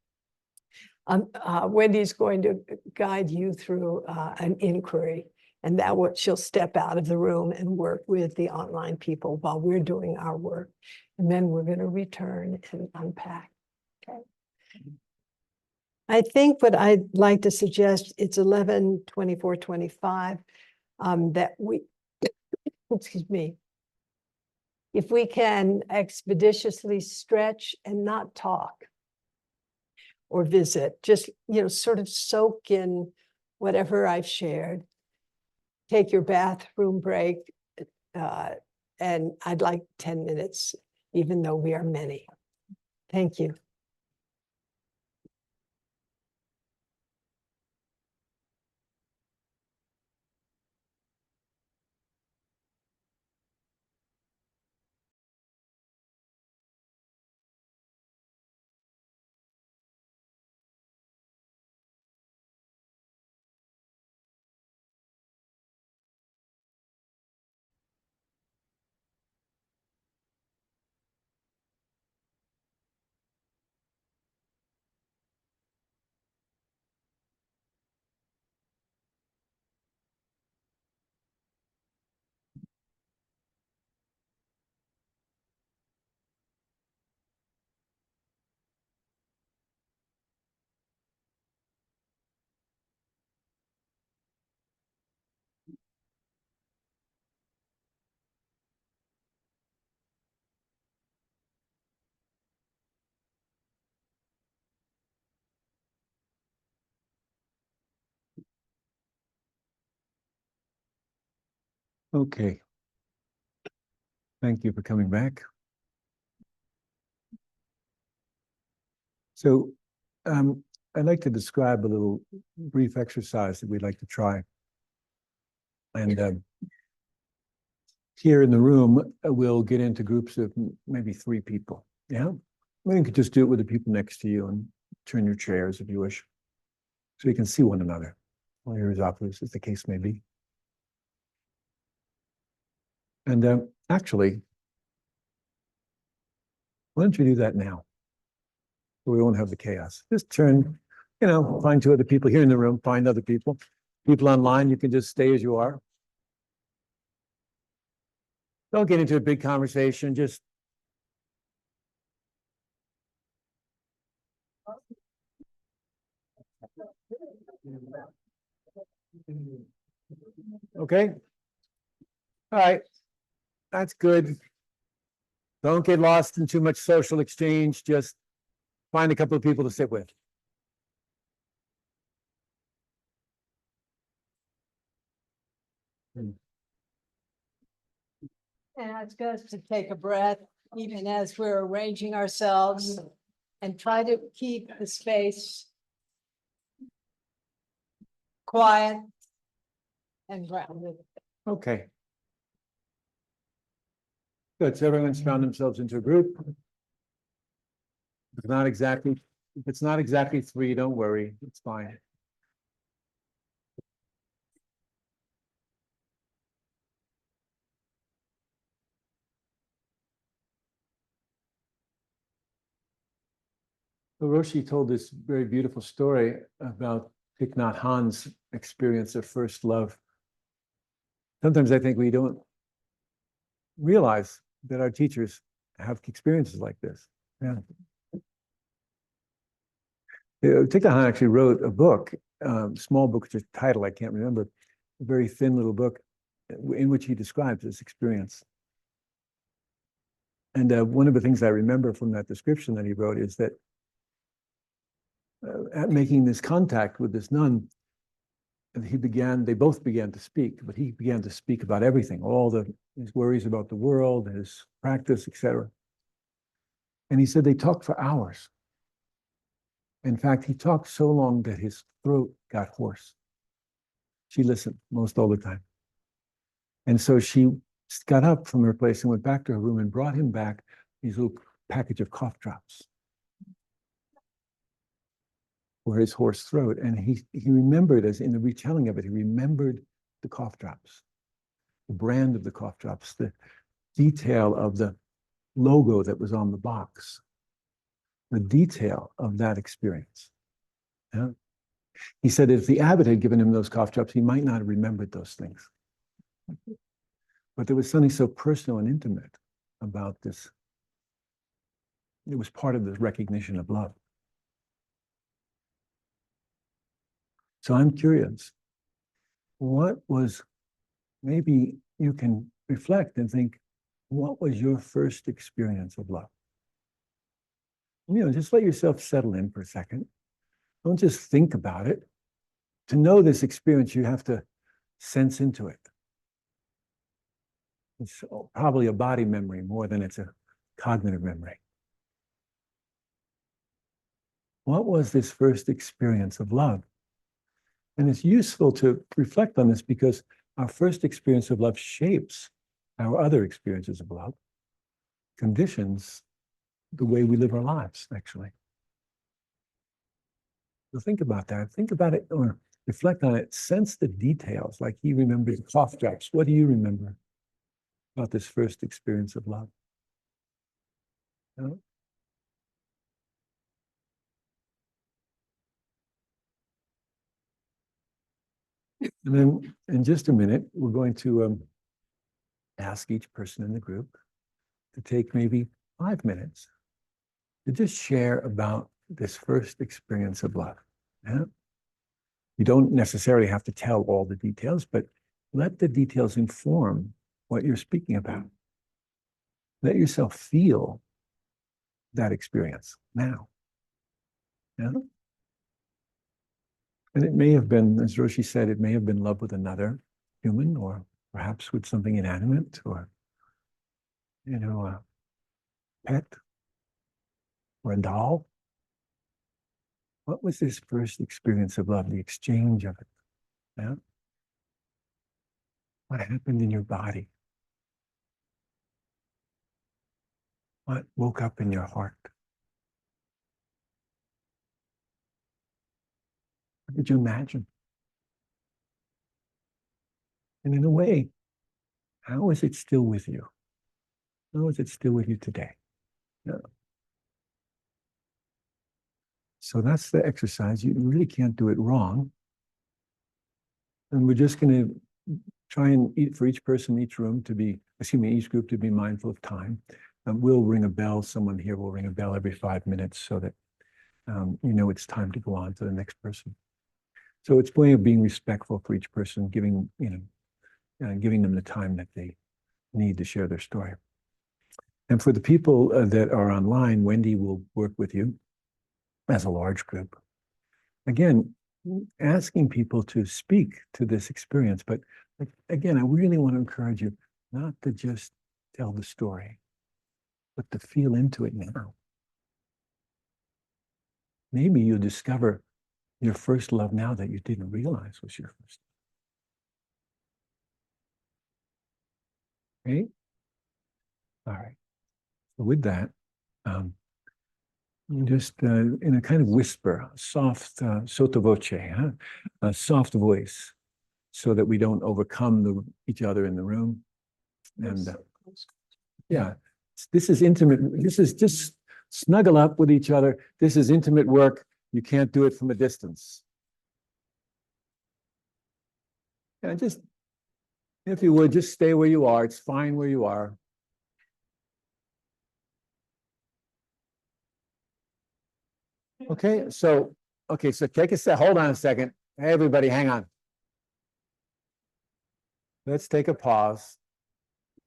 Wendy's going to guide you through an inquiry, and she'll step out of the room and work with the online people while we're doing our work. And then we're going to return and unpack. Okay. I think what I'd like to suggest, it's 11:24:25, that we, excuse me, if we can expeditiously stretch and not talk or visit, just, sort of soak in whatever I've shared. Take your bathroom break, and I'd like 10 minutes, even though we are many. Thank you. Okay. Thank you for coming back. So I'd like to describe a little brief exercise that we'd like to try. And here in the room, we'll get into groups of maybe 3 people. Yeah? You could just do it with the people next to you and turn your chairs if you wish. so you can see one another, or your esophagus, as the case may be. And actually, why don't you do that now? So we won't have the chaos. Just turn, find two other people here in the room, find other people. People online, you can just stay as you are. Don't get into a big conversation, just okay. All right, that's good. Don't get lost in too much social exchange. Just find a couple of people to sit with. And it's good to take a breath, even as we're arranging ourselves, and try to keep the space quiet and grounded. Okay. Good. So everyone's found themselves into a group. If it's not exactly three, don't worry. It's fine. Well, Roshi told this very beautiful story about Thich Nhat Hanh's experience of first love. Sometimes I think we don't realize that our teachers have experiences like this. Yeah. Thich Nhat Hanh actually wrote a book, small book, just title I can't remember, a very thin little book in which he describes this experience. And one of the things I remember from that description that he wrote is that at making this contact with this nun, they both began to speak, but he began to speak about everything, his worries about the world, his practice, etc. And he said they talked for hours. In fact, he talked so long that his throat got hoarse. She listened most all the time. And so she got up from her place and went back to her room and brought him back these little package of cough drops for his hoarse throat. And he remembered, as in the retelling of it, he remembered the cough drops, the brand of the cough drops, the detail of the logo that was on the box, the detail of that experience. Yeah? He said if the abbot had given him those cough drops, he might not have remembered those things. But there was something so personal and intimate about this. It was part of the recognition of love. So I'm curious, maybe you can reflect and think, what was your first experience of love? Just let yourself settle in for a second. Don't just think about it. To know this experience, you have to sense into it. It's probably a body memory more than it's a cognitive memory. What was this first experience of love? And it's useful to reflect on this because our first experience of love shapes our other experiences of love, conditions the way we live our lives, actually. So think about that. Think about it or reflect on it. Sense the details, like he remembers cough drops. What do you remember about this first experience of love? You know? And then in just a minute, we're going to ask each person in the group to take maybe 5 minutes to just share about this first experience of love. Yeah? You don't necessarily have to tell all the details, but let the details inform what you're speaking about. Let yourself feel that experience now. Yeah? And it may have been, as Roshi said, it may have been love with another human, or perhaps with something inanimate, or, a pet, or a doll. What was this first experience of love, the exchange of it? Yeah? What happened in your body? What woke up in your heart? What did you imagine? And in a way, how is it still with you? How is it still with you today? Yeah. So that's the exercise. You really can't do it wrong. And we're just going to try and for each person, each room to be, each group to be mindful of time. We'll ring a bell. Someone here will ring a bell every 5 minutes so that you know it's time to go on to the next person. So it's a way of being respectful for each person, giving giving them the time that they need to share their story. And for the people that are online, Wendy will work with you as a large group. Again, asking people to speak to this experience, but again, I really want to encourage you not to just tell the story, but to feel into it now. Maybe you discover your first love now that you didn't realize was your first. Okay? All right. So with that, just in a kind of whisper, soft, sotto voce, huh? A soft voice, so that we don't overcome each other in the room. And yeah, this is intimate. This is just snuggle up with each other. This is intimate work. You can't do it from a distance. Yeah, just, if you would, just stay where you are. It's fine where you are. Okay, so take a sec. Hold on a second. Hey, everybody, hang on. Let's take a pause,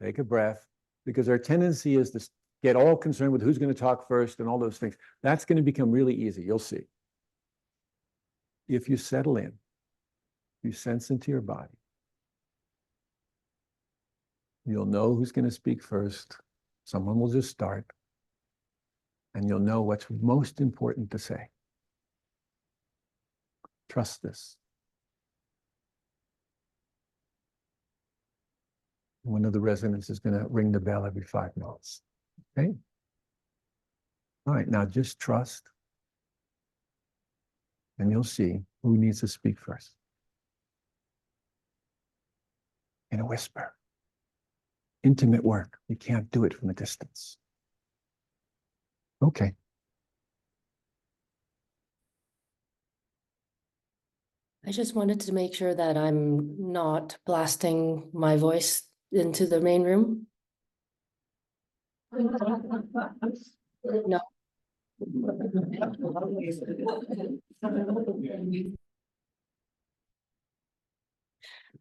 take a breath, because our tendency is to get all concerned with who's going to talk first and all those things. That's going to become really easy. You'll see. If you settle in, you sense into your body, you'll know who's going to speak first. Someone will just start, and you'll know what's most important to say. Trust this. One of the residents is going to ring the bell every 5 minutes. Okay? All right, now just trust, and you'll see who needs to speak first. In a whisper. Intimate work. You can't do it from a distance. Okay. I just wanted to make sure that I'm not blasting my voice into the main room. No.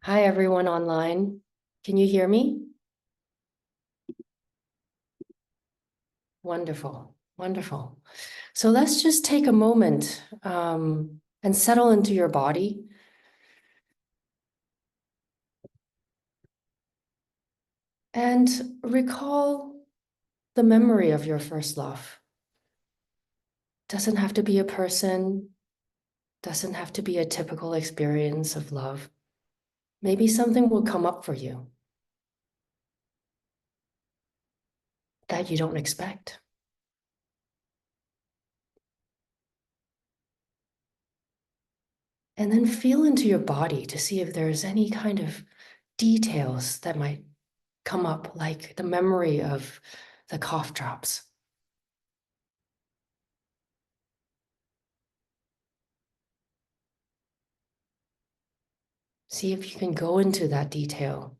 Hi, everyone online. Can you hear me? Wonderful, wonderful. So let's just take a moment and settle into your body. And recall the memory of your first love. Doesn't have to be a person, doesn't have to be a typical experience of love. Maybe something will come up for you that you don't expect. And then feel into your body to see if there's any kind of details that might come up, like the memory of the cough drops. See if you can go into that detail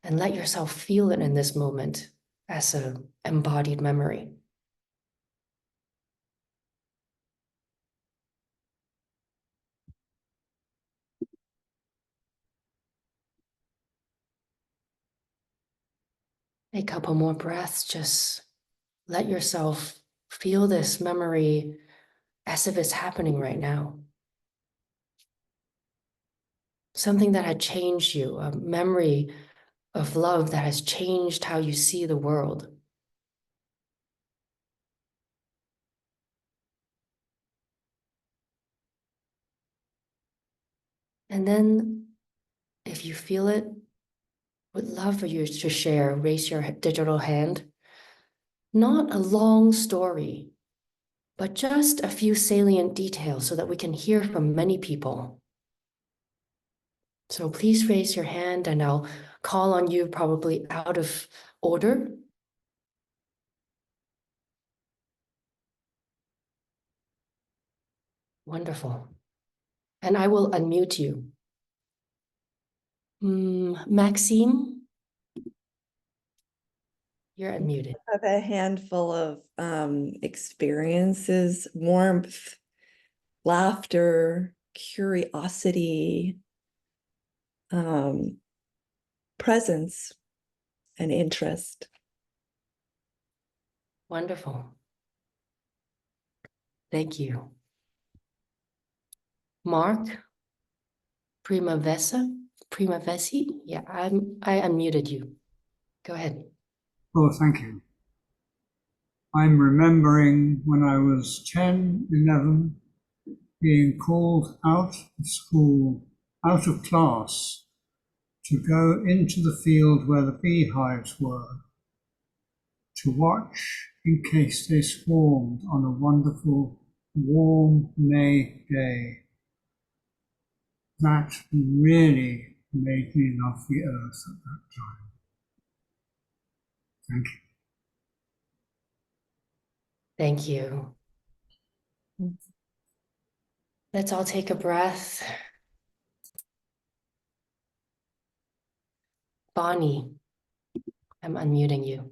and let yourself feel it in this moment as an embodied memory. A couple more breaths, just let yourself feel this memory as if it's happening right now. Something that had changed you, a memory of love that has changed how you see the world. And then, if you feel it, would love for you to share, raise your digital hand. Not a long story, but just a few salient details so that we can hear from many people. So please raise your hand and I'll call on you probably out of order. Wonderful. And I will unmute you. Maxime, you're unmuted. I have a handful of experiences, warmth, laughter, curiosity, presence, and interest. Wonderful. Thank you. Mark, Prima Vesi? Yeah, I unmuted you. Go ahead. Oh, thank you. I'm remembering when I was 10, 11, being called out of school, out of class, to go into the field where the beehives were, to watch in case they swarmed on a wonderful, warm May day. That really made me love the earth at that time. Thank you. Thank you. Let's all take a breath. Bonnie, I'm unmuting you.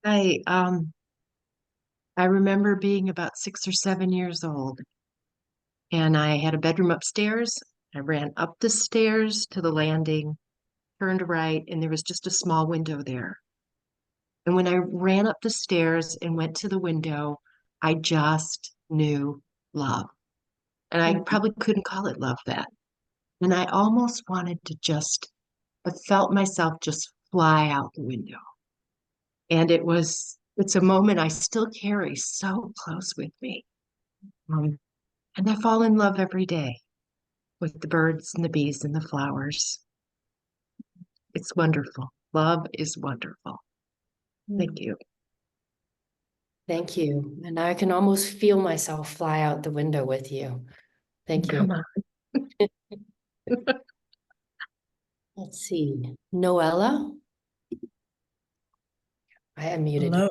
I remember being about 6 or 7 years old, and I had a bedroom upstairs. I ran up the stairs to the landing, turned right, and there was just a small window there. And when I ran up the stairs and went to the window, I just knew love. And I probably couldn't call it love then. And I almost wanted to I felt myself just fly out the window. And it's a moment I still carry so close with me. And I fall in love every day with the birds and the bees and the flowers. It's wonderful. Love is wonderful. Thank you. Thank you. And I can almost feel myself fly out the window with you. Thank you. Come on. Let's see. Noella, I unmuted you. Hello.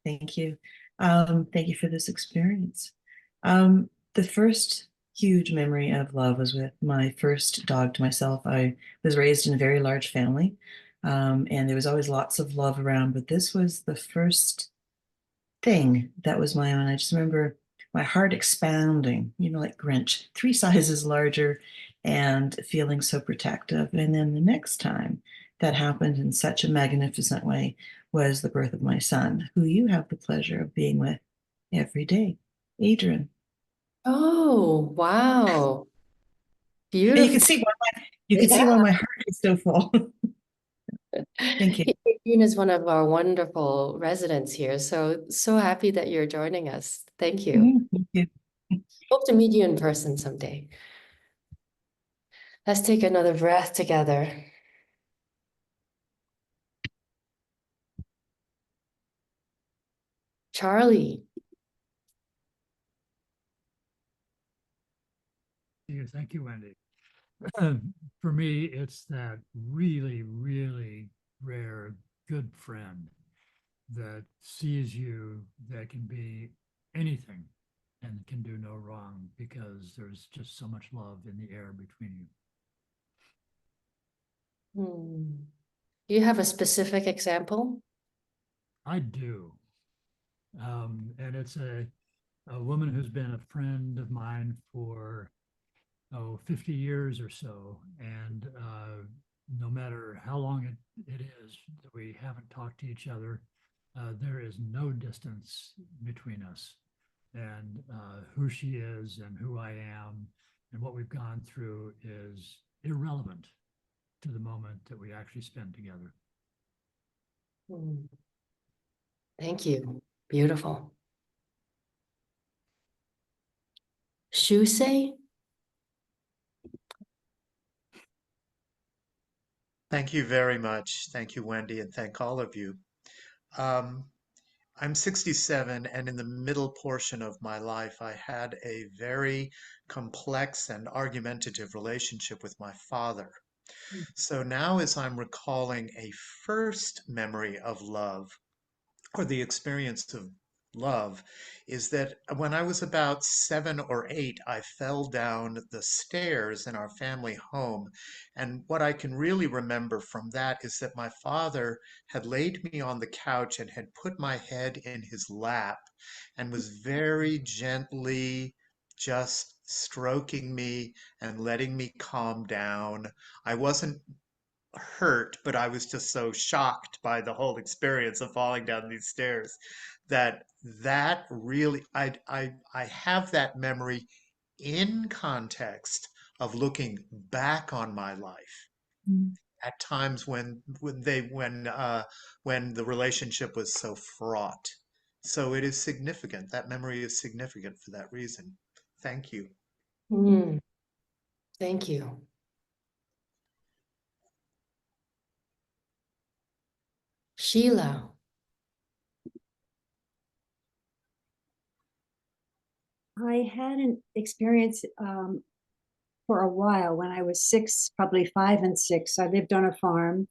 Thank you. Thank you for this experience. The first huge memory of love was with my first dog to myself. I was raised in a very large family, and there was always lots of love around, but this was the first thing that was my own. I just remember my heart expounding, like Grinch, 3 sizes larger and feeling so protective. And then the next time that happened in such a magnificent way was the birth of my son, who you have the pleasure of being with every day, Adrian. Oh, wow. And you Beautiful. can see why my heart is so full. Thank you. Adrian is one of our wonderful residents here. So happy that you're joining us. Thank you. Thank you. Hope to meet you in person someday. Let's take another breath together. Charlie. Thank you, Wendy. For me, it's that really, really rare good friend that sees you, that can be anything and can do no wrong because there's just so much love in the air between you. Do you have a specific example? I do. And it's a woman who's been a friend of mine for 50 years or so. And no matter how long it is that we haven't talked to each other, there is no distance between us. And who she is and who I am and what we've gone through is irrelevant to the moment that we actually spend together. Thank you. Beautiful. Shusei? Thank you very much. Thank you, Wendy, and thank all of you. I'm 67, and in the middle portion of my life, I had a very complex and argumentative relationship with my father. So now, as I'm recalling a first memory of love, or the experience of love, is that when I was about 7 or 8, I fell down the stairs in our family home. And what I can really remember from that is that my father had laid me on the couch and had put my head in his lap and was very gently just stroking me and letting me calm down. I wasn't hurt, but I was just so shocked by the whole experience of falling down these stairs that really I have that memory in context of looking back on my life at times when the relationship was so fraught. So it is significant. That memory is significant for that reason. Thank you. Mm, thank you. Sheila. I had an experience for a while when I was 6, probably 5 and 6. I lived on a farm,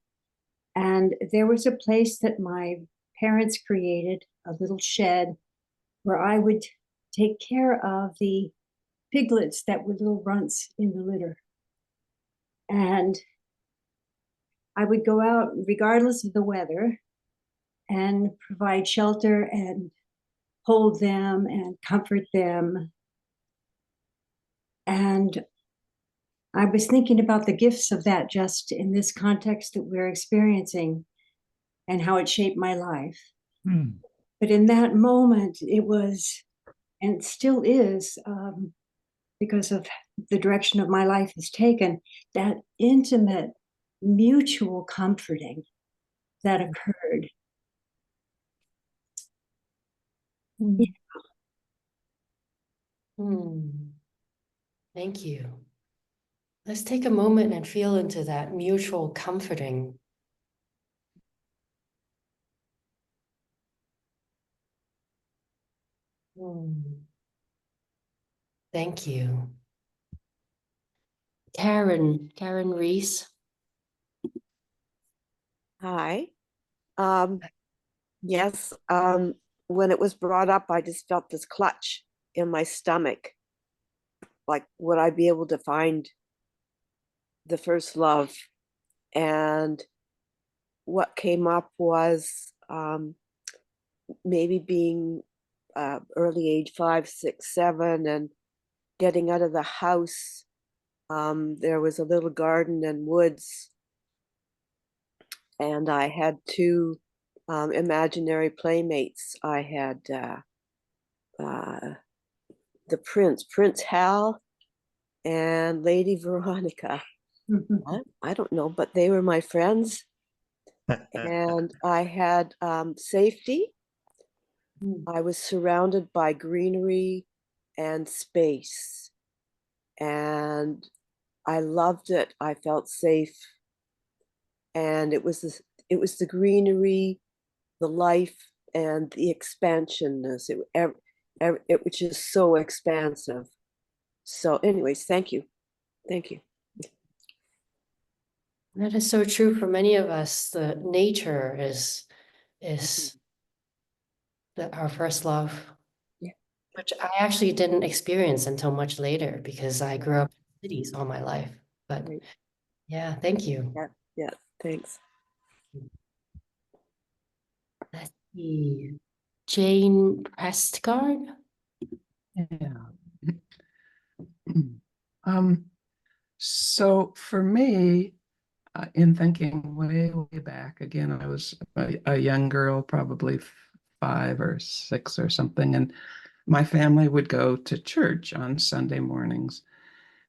and there was a place that my parents created, a little shed, where I would take care of the piglets that were little runts in the litter. And I would go out regardless of the weather and provide shelter and hold them and comfort them. And I was thinking about the gifts of that just in this context that we're experiencing and how it shaped my life. But in that moment, it was, and still is, because of the direction of my life has taken, that intimate, mutual comforting that occurred. Yeah. Thank you. Let's take a moment and feel into that mutual comforting. Thank you. Karen Reese. Hi. Yes, when it was brought up, I just felt this clutch in my stomach. Like, would I be able to find the first love? And what came up was maybe being early age 5, 6, 7, and getting out of the house. There was a little garden and woods, and I had 2 imaginary playmates. I had the Prince Hal, and Lady Veronica. I don't know, but they were my friends. And I had safety. I was surrounded by greenery and space, and I loved it. I felt safe, and it was the greenery, the life, and the expansionness. It was just so expansive. So anyways, thank you. That is so true for many of us. The nature is our first love, which I actually didn't experience until much later because I grew up in cities all my life. But yeah, thank you. Yeah, thanks. Let's see. Jane Prestgard. Yeah. So for me, in thinking way back, again, I was a young girl, probably 5 or 6 or something, and my family would go to church on Sunday mornings.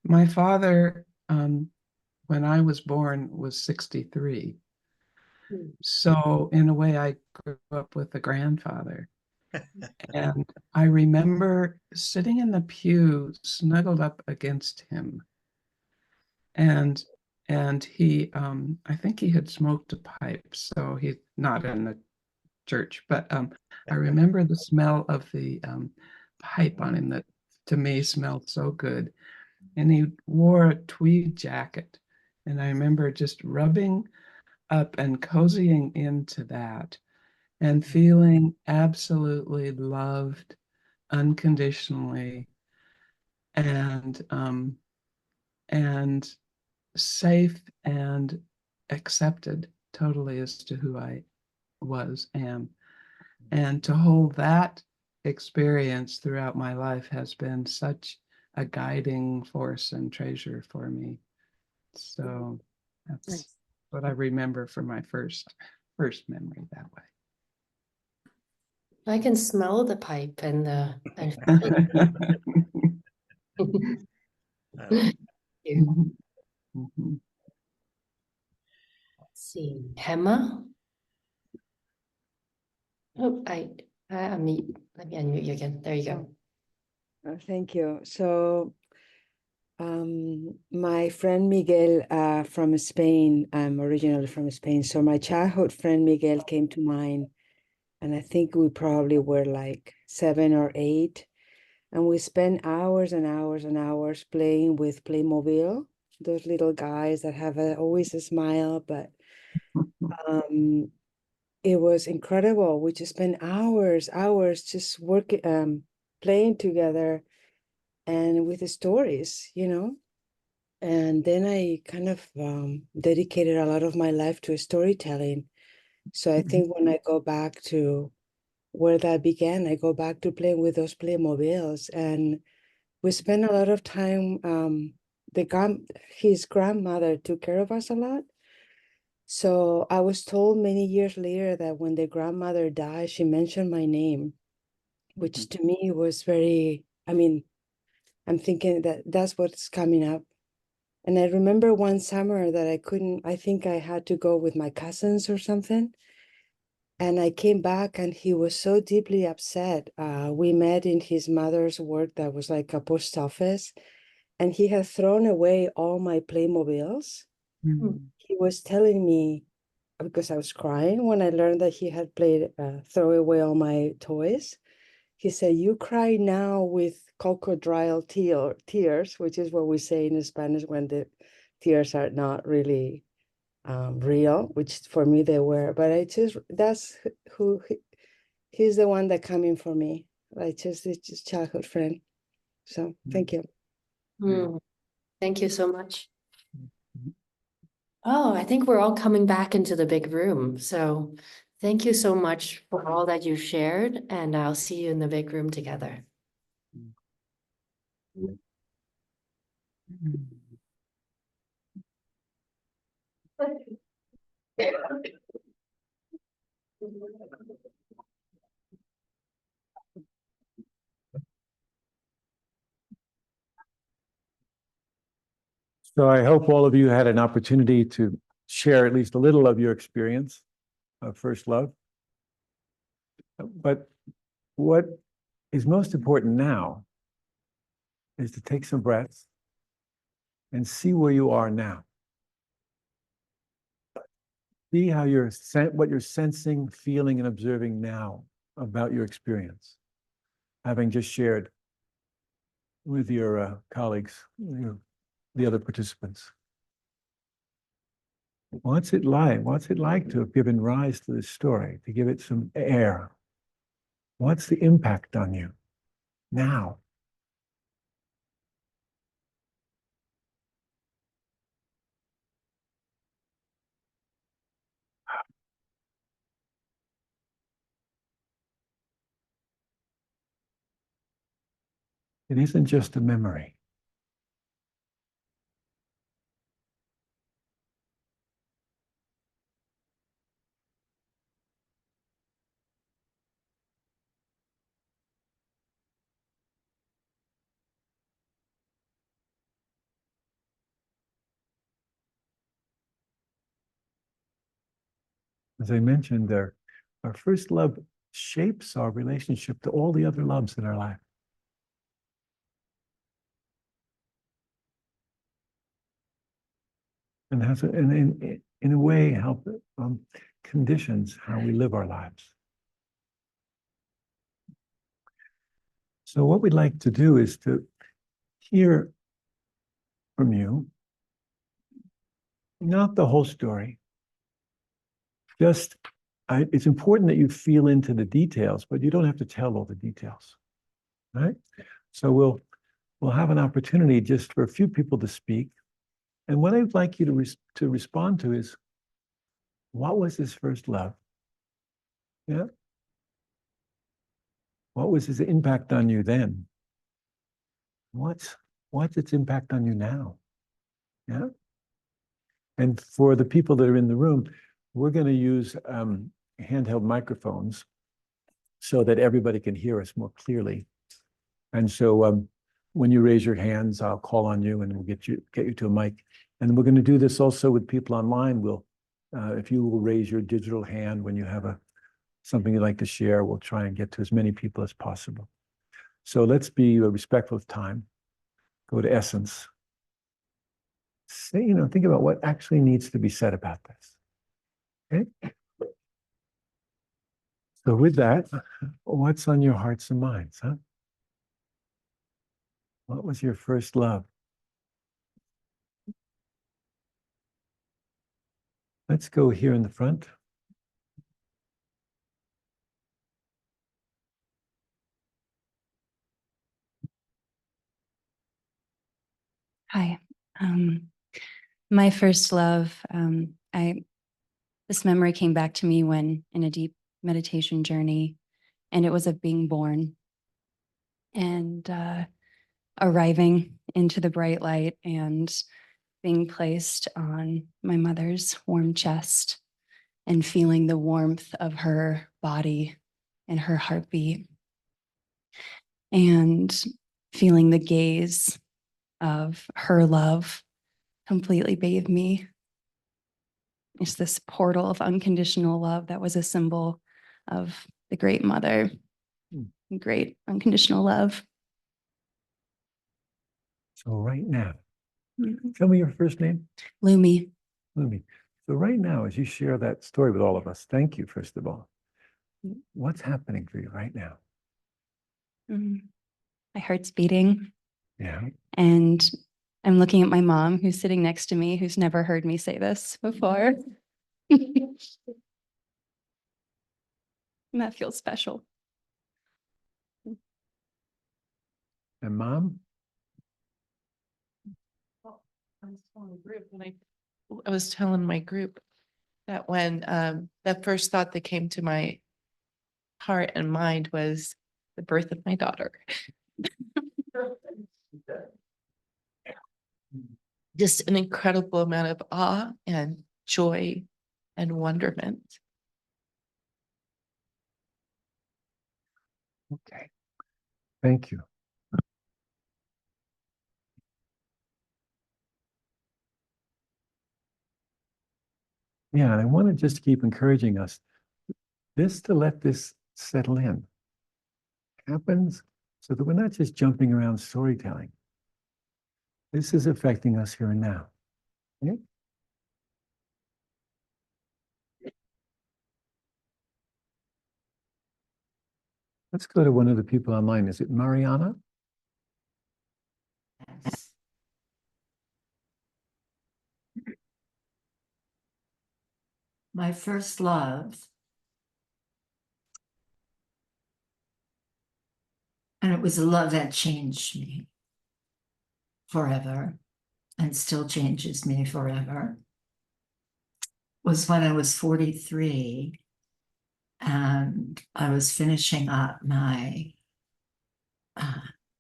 My father, when I was born, was 63. So in a way, I grew up with a grandfather. And I remember sitting in the pew, snuggled up against him. And he, I think he had smoked a pipe, so he's not in the church, but I remember the smell of the pipe on him that to me smelled so good. And he wore a tweed jacket. And I remember just rubbing up and cozying into that and feeling absolutely loved unconditionally and safe and accepted totally as to who I am. And to hold that experience throughout my life has been such a guiding force and treasure for me. So that's what I remember from my first memory that way. I can smell the pipe and the and Mhm. let's see, Hema. Oh, I unmute. Let me unmute you again. There you go. Thank you. So, my friend Miguel from Spain, I'm originally from Spain. So my childhood friend Miguel came to mind, and I think we probably were like 7 or 8. And we spent hours and hours and hours playing with Playmobil, those little guys that have always a smile, but it was incredible. We just spent hours just working, playing together and with the stories, And then I kind of dedicated a lot of my life to storytelling. So I think when I go back to where that began, I go back to playing with those Playmobiles, and we spent a lot of time. His grandmother took care of us a lot. So I was told many years later that when the grandmother died, she mentioned my name, which to me was very, I'm thinking that that's what's coming up. And I remember one summer that I think I had to go with my cousins or something. And I came back and he was so deeply upset. We met in his mother's work that was like a post office. And he had thrown away all my Playmobiles. He was telling me, because I was crying when I learned that he had throw away all my toys. He said, "You cry now with crocodile tears," which is what we say in Spanish when the tears are not really real, which for me they were. But that's who he's the one that coming for me. It's just childhood friend. So thank you. Thank you so much. Oh, I think we're all coming back into the big room. So thank you so much for all that you shared, and I'll see you in the big room together. So I hope all of you had an opportunity to share at least a little of your experience of first love. But what is most important now is to take some breaths and see where you are now. See how what you're sensing, feeling, and observing now about your experience, having just shared with your colleagues, the other participants. What's it like? What's it like to have given rise to this story, to give it some air? What's the impact on you now? It isn't just a memory. As I mentioned, our first love shapes our relationship to all the other loves in our life. And has in a way help conditions how we live our lives. So what we'd like to do is to hear from you, not the whole story. Just, it's important that you feel into the details, but you don't have to tell all the details, right? So we'll have an opportunity just for a few people to speak. And what I'd like you to respond to is, what was his first love? Yeah. What was his impact on you then? What's its impact on you now? Yeah. And for the people that are in the room, we're going to use handheld microphones so that everybody can hear us more clearly. And so when you raise your hands, I'll call on you and we'll get you to a mic. And we're going to do this also with people online. We'll, if you will raise your digital hand when you have something you'd like to share, we'll try and get to as many people as possible. So let's be respectful of time. Go to essence. Say, think about what actually needs to be said about this. Okay? So with that, what's on your hearts and minds, huh? What was your first love? Let's go here in the front. Hi. My first love, this memory came back to me when in a deep meditation journey, and it was of being born and arriving into the bright light and being placed on my mother's warm chest and feeling the warmth of her body and her heartbeat and feeling the gaze of her love completely bathe me. It's this portal of unconditional love that was a symbol of the great mother, great unconditional love. So right now, tell me your first name. Lumi. Lumi. So right now, as you share that story with all of us, thank you, first of all. What's happening for you right now? My heart's beating. Yeah. And I'm looking at my mom who's sitting next to me, who's never heard me say this before. And that feels special. And Mom? I was telling my group that when that first thought that came to my heart and mind was the birth of my daughter. Just an incredible amount of awe and joy and wonderment. Okay. Thank you. Yeah, and I want to just keep encouraging us to let this settle in. Happens so that we're not just jumping around storytelling. This is affecting us here and now. Okay? Let's go to one of the people online. Is it Mariana? Yes. My first love, and it was a love that changed me forever and still changes me forever, was when I was 43 and I was finishing up my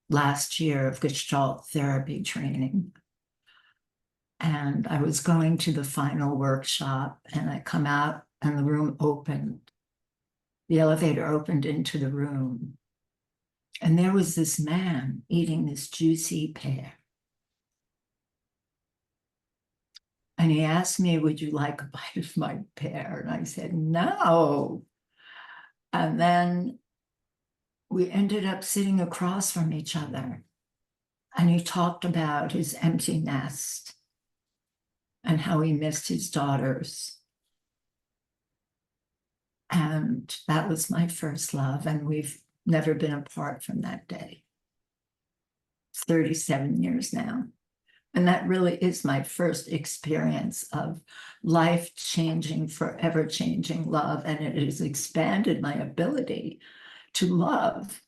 last year of Gestalt therapy training. And I was going to the final workshop and I come out and the room opened. The elevator opened into the room. And there was this man eating this juicy pear. And he asked me, would you like a bite of my pear? And I said, no. And then we ended up sitting across from each other. And he talked about his empty nest and how he missed his daughters. And that was my first love. And we've never been apart from that day. 37 years now. And that really is my first experience of life-changing, forever-changing love. And it has expanded my ability to love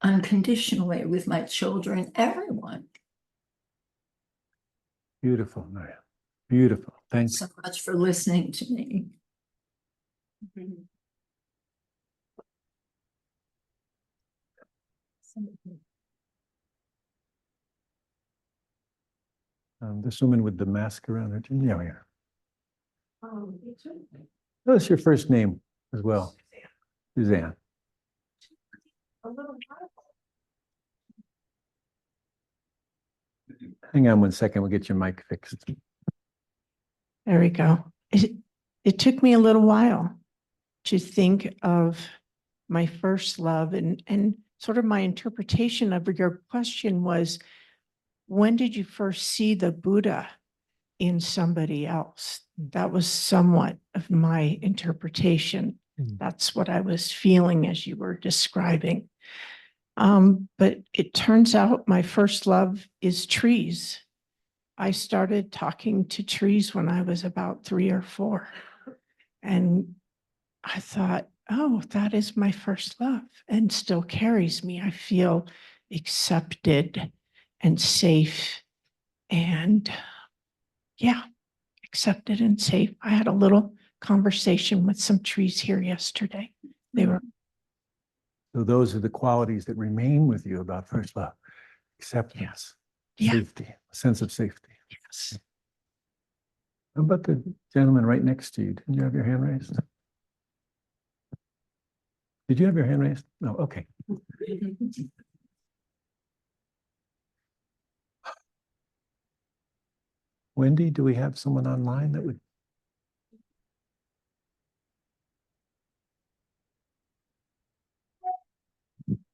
unconditionally with my children, everyone. Beautiful, Maria. Beautiful. Thanks. So much for listening to me. This woman with the mask around her chin. Yeah, yeah. What's your first name as well? Suzanne. Hang on one second. We'll get your mic fixed. There we go. It took me a little while to think of my first love, and sort of my interpretation of your question was, when did you first see the Buddha in somebody else? That was somewhat of my interpretation. That's what I was feeling as you were describing. But it turns out my first love is trees. I started talking to trees when I was about 3 or 4. And I thought, oh, that is my first love, and still carries me. I feel accepted and safe and, yeah, accepted and safe. I had a little conversation with some trees here yesterday. They were. So those are the qualities that remain with you about first love. Acceptance, safety, a sense of safety. Yes. How about the gentleman right next to you? Didn't you have your hand raised? Did you have your hand raised? No, okay. Wendy, do we have someone online that would?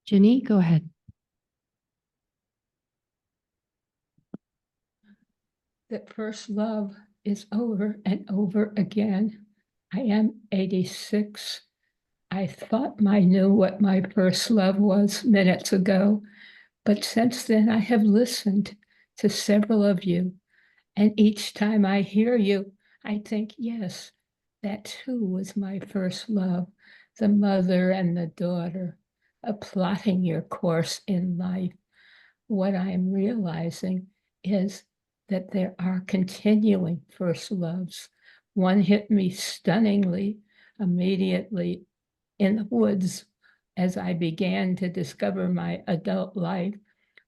Jenny, go ahead. That first love is over and over again. I am 86. I thought I knew what my first love was minutes ago, but since then I have listened to several of you, and each time I hear you, I think, yes, that too was my first love, the mother and the daughter, plotting your course in life. What I am realizing is that there are continuing first loves. One hit me stunningly immediately in the woods as I began to discover my adult life,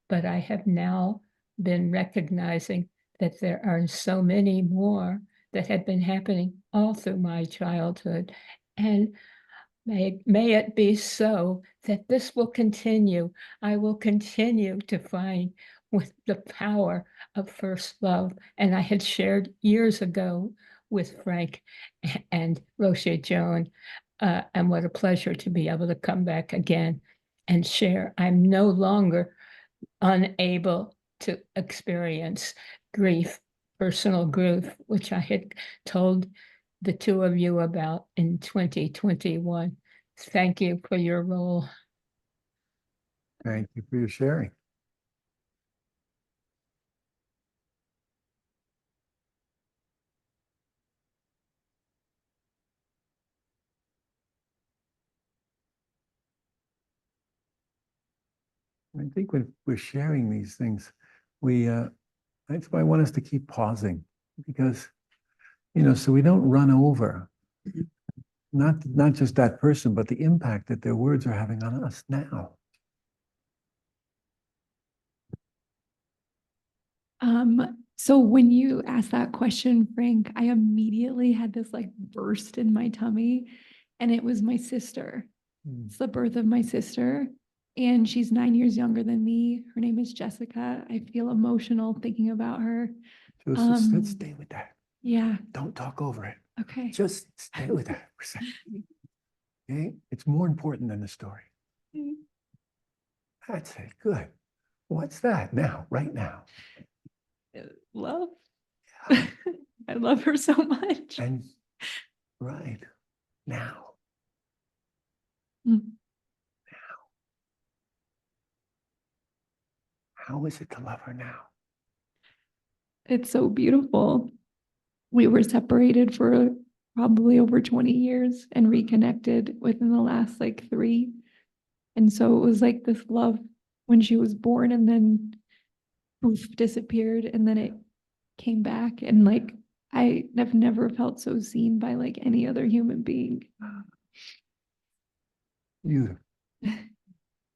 but I have now been recognizing that there are so many more that have been happening all through my childhood. And may it be so that this will continue. I will continue to find with the power of first love. And I had shared years ago with Frank and Roshi Joan, and what a pleasure to be able to come back again and share. I'm no longer unable to experience grief, personal grief, which I had told the two of you about in 2021. Thank you for your role. Thank you for your sharing. I think when we're sharing these things, that's why I want us to keep pausing, because, so we don't run over, not just that person, but the impact that their words are having on us now. So when you asked that question, Frank, I immediately had this like burst in my tummy, and it was my sister. It's the birth of my sister, and she's 9 years younger than me. Her name is Jessica. I feel emotional thinking about her. Just let's stay with that. Yeah. Don't talk over it. Okay. Just stay with that for a second. Okay? It's more important than the story. That's it. Good. What's that now, right now? Love. I love her so much. And right now. How is it to love her now? It's so beautiful. We were separated for probably over 20 years and reconnected within the last like 3. And so it was like this love when she was born and then poof, disappeared and then it came back. And like I have never felt so seen by like any other human being. Beautiful.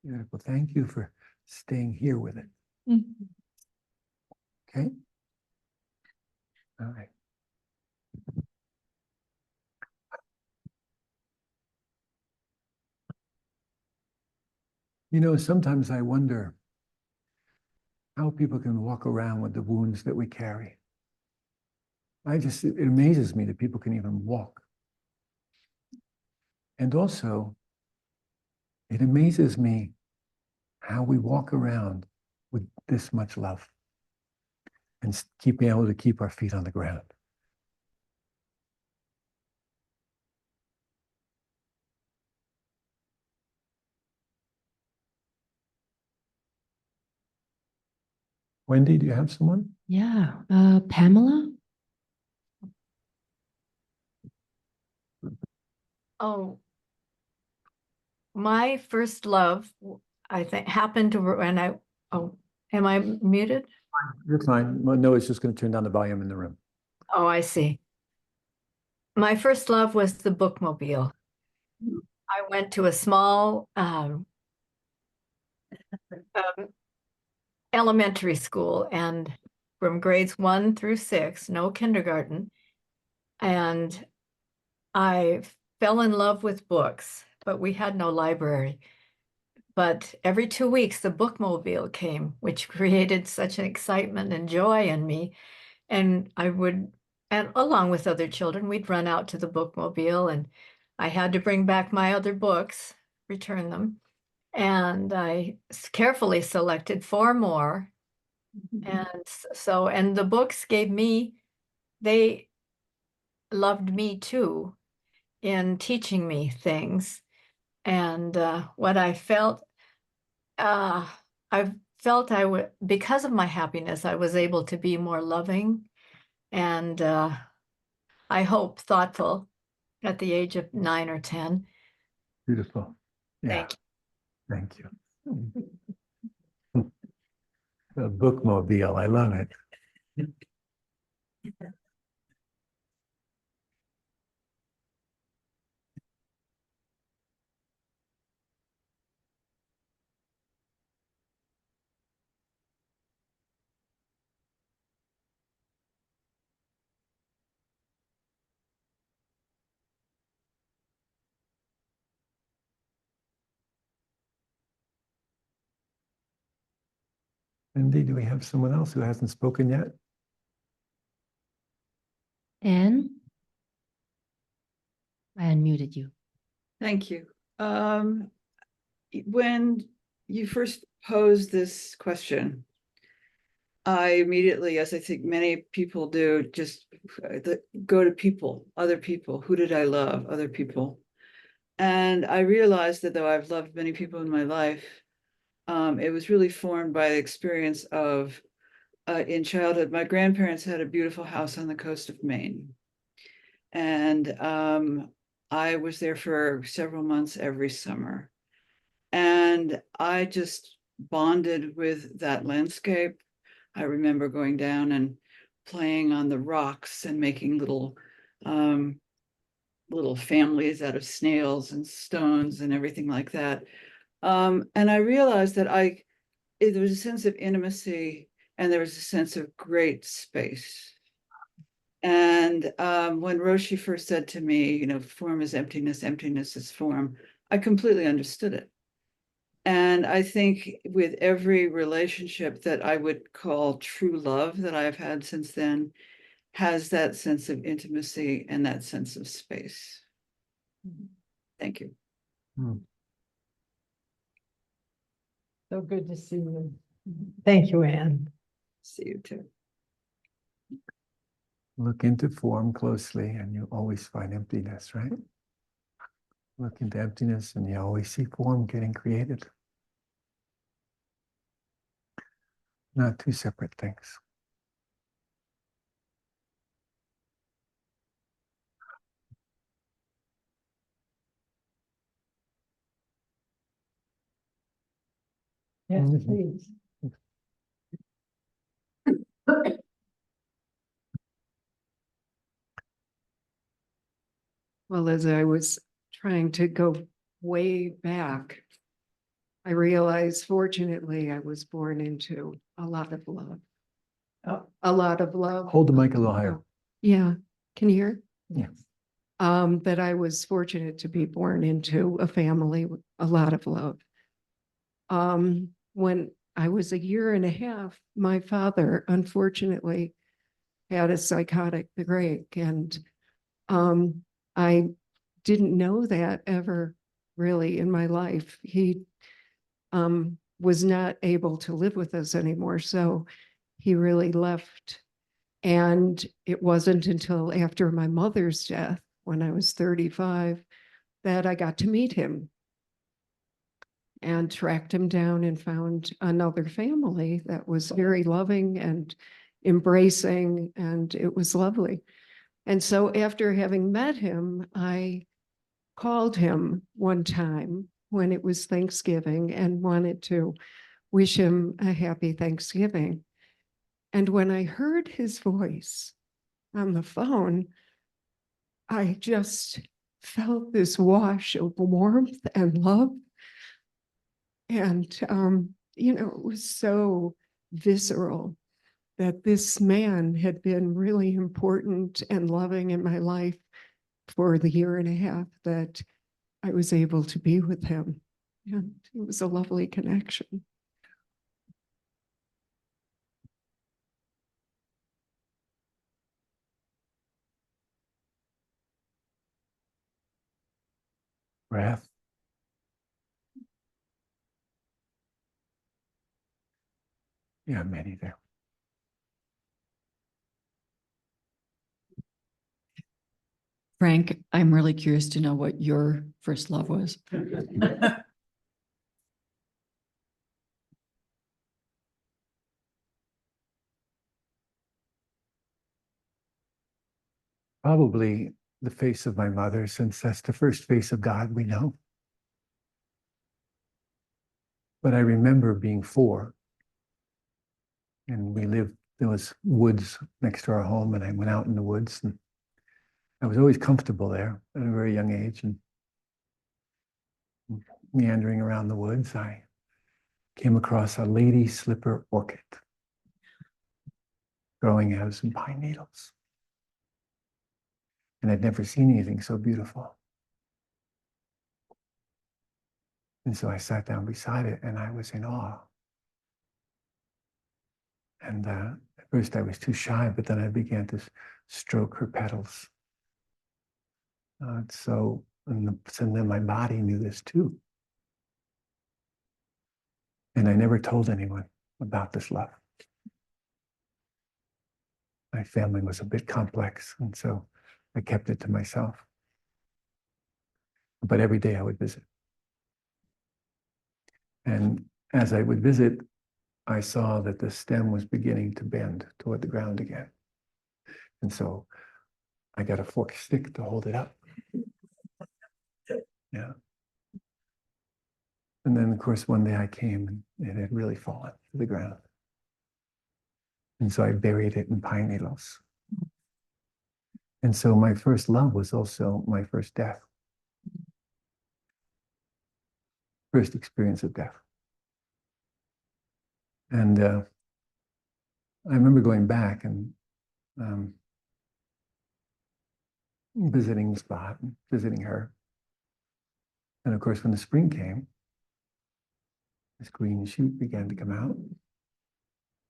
Beautiful. Thank you for staying here with it. Mhm. Okay. All right. You know, sometimes I wonder how people can walk around with the wounds that we carry. It amazes me that people can even walk. And also, it amazes me how we walk around with this much love and keep being able to keep our feet on the ground. Wendy, do you have someone? Yeah, Pamela? Oh, my first love, I think, happened to when oh, am I muted? You're fine. Well, no, it's just going to turn down the volume in the room. Oh, I see. My first love was the bookmobile. I went to a small elementary school, and from grades 1 through 6, no kindergarten. And I fell in love with books, but we had no library. But every 2 weeks, the bookmobile came, which created such an excitement and joy in me. And and along with other children, we'd run out to the bookmobile, and I had to bring back my other books, return them. And I carefully selected 4 more. And the books they loved me too in teaching me things. And what I felt, I felt because of my happiness, I was able to be more loving and I hope thoughtful at the age of 9 or 10. Beautiful. Yeah. Thank you. Thank you. The bookmobile, I love it. Wendy, do we have someone else who hasn't spoken yet? Anne? I unmuted you. Thank you. When you first posed this question, I immediately, as I think many people do, just go to people, other people. Who did I love? Other people. And I realized that though I've loved many people in my life, it was really formed by the experience of, in childhood, my grandparents had a beautiful house on the coast of Maine. And I was there for several months every summer. And I just bonded with that landscape. I remember going down and playing on the rocks and making little families out of snails and stones and everything like that. And I realized that there was a sense of intimacy and there was a sense of great space. And when Roshi first said to me, form is emptiness, emptiness is form, I completely understood it. And I think with every relationship that I would call true love that I've had since then, has that sense of intimacy and that sense of space. Thank you. So good to see you. Thank you, Anne. See you too. Look into form closely and you always find emptiness, right? Look into emptiness and you always see form getting created. not two separate things. Yes, Mhm. please. Well, as I was trying to go way back, I realized fortunately I was born into a lot of love. A lot of love. Hold the mic a little higher. Yeah. Can you hear? Yeah. That I was fortunate to be born into a family with a lot of love. When I was a year and a half, my father unfortunately had a psychotic break, and I didn't know that ever really in my life. He was not able to live with us anymore, so he really left. And it wasn't until after my mother's death, when I was 35, that I got to meet him and tracked him down and found another family that was very loving and embracing, and it was lovely. And so after having met him, I called him one time when it was Thanksgiving and wanted to wish him a happy Thanksgiving. And when I heard his voice on the phone, I just felt this wash of warmth and love. And, it was so visceral that this man had been really important and loving in my life for the year and a half that I was able to be with him. And it was a lovely connection. Breath. Yeah, many there. Frank, I'm really curious to know what your first love was. Probably the face of my mother, since that's the first face of God we know. But I remember being 4, and there was woods next to our home, and I went out in the woods, and I was always comfortable there at a very young age. And meandering around the woods, I came across a lady slipper orchid growing out of some pine needles. And I'd never seen anything so beautiful. And so I sat down beside it, and I was in awe. And at first I was too shy, but then I began to stroke her petals. So then my body knew this too. And I never told anyone about this love. My family was a bit complex, and so I kept it to myself. But every day I would visit. And as I would visit, I saw that the stem was beginning to bend toward the ground again. And so I got a forked stick to hold it up. Yeah. And then, of course, one day I came and it had really fallen to the ground. And so I buried it in pine needles. And so my first love was also my first death. First experience of death. And I remember going back and visiting the spot, and visiting her. And of course, when the spring came, this green shoot began to come out.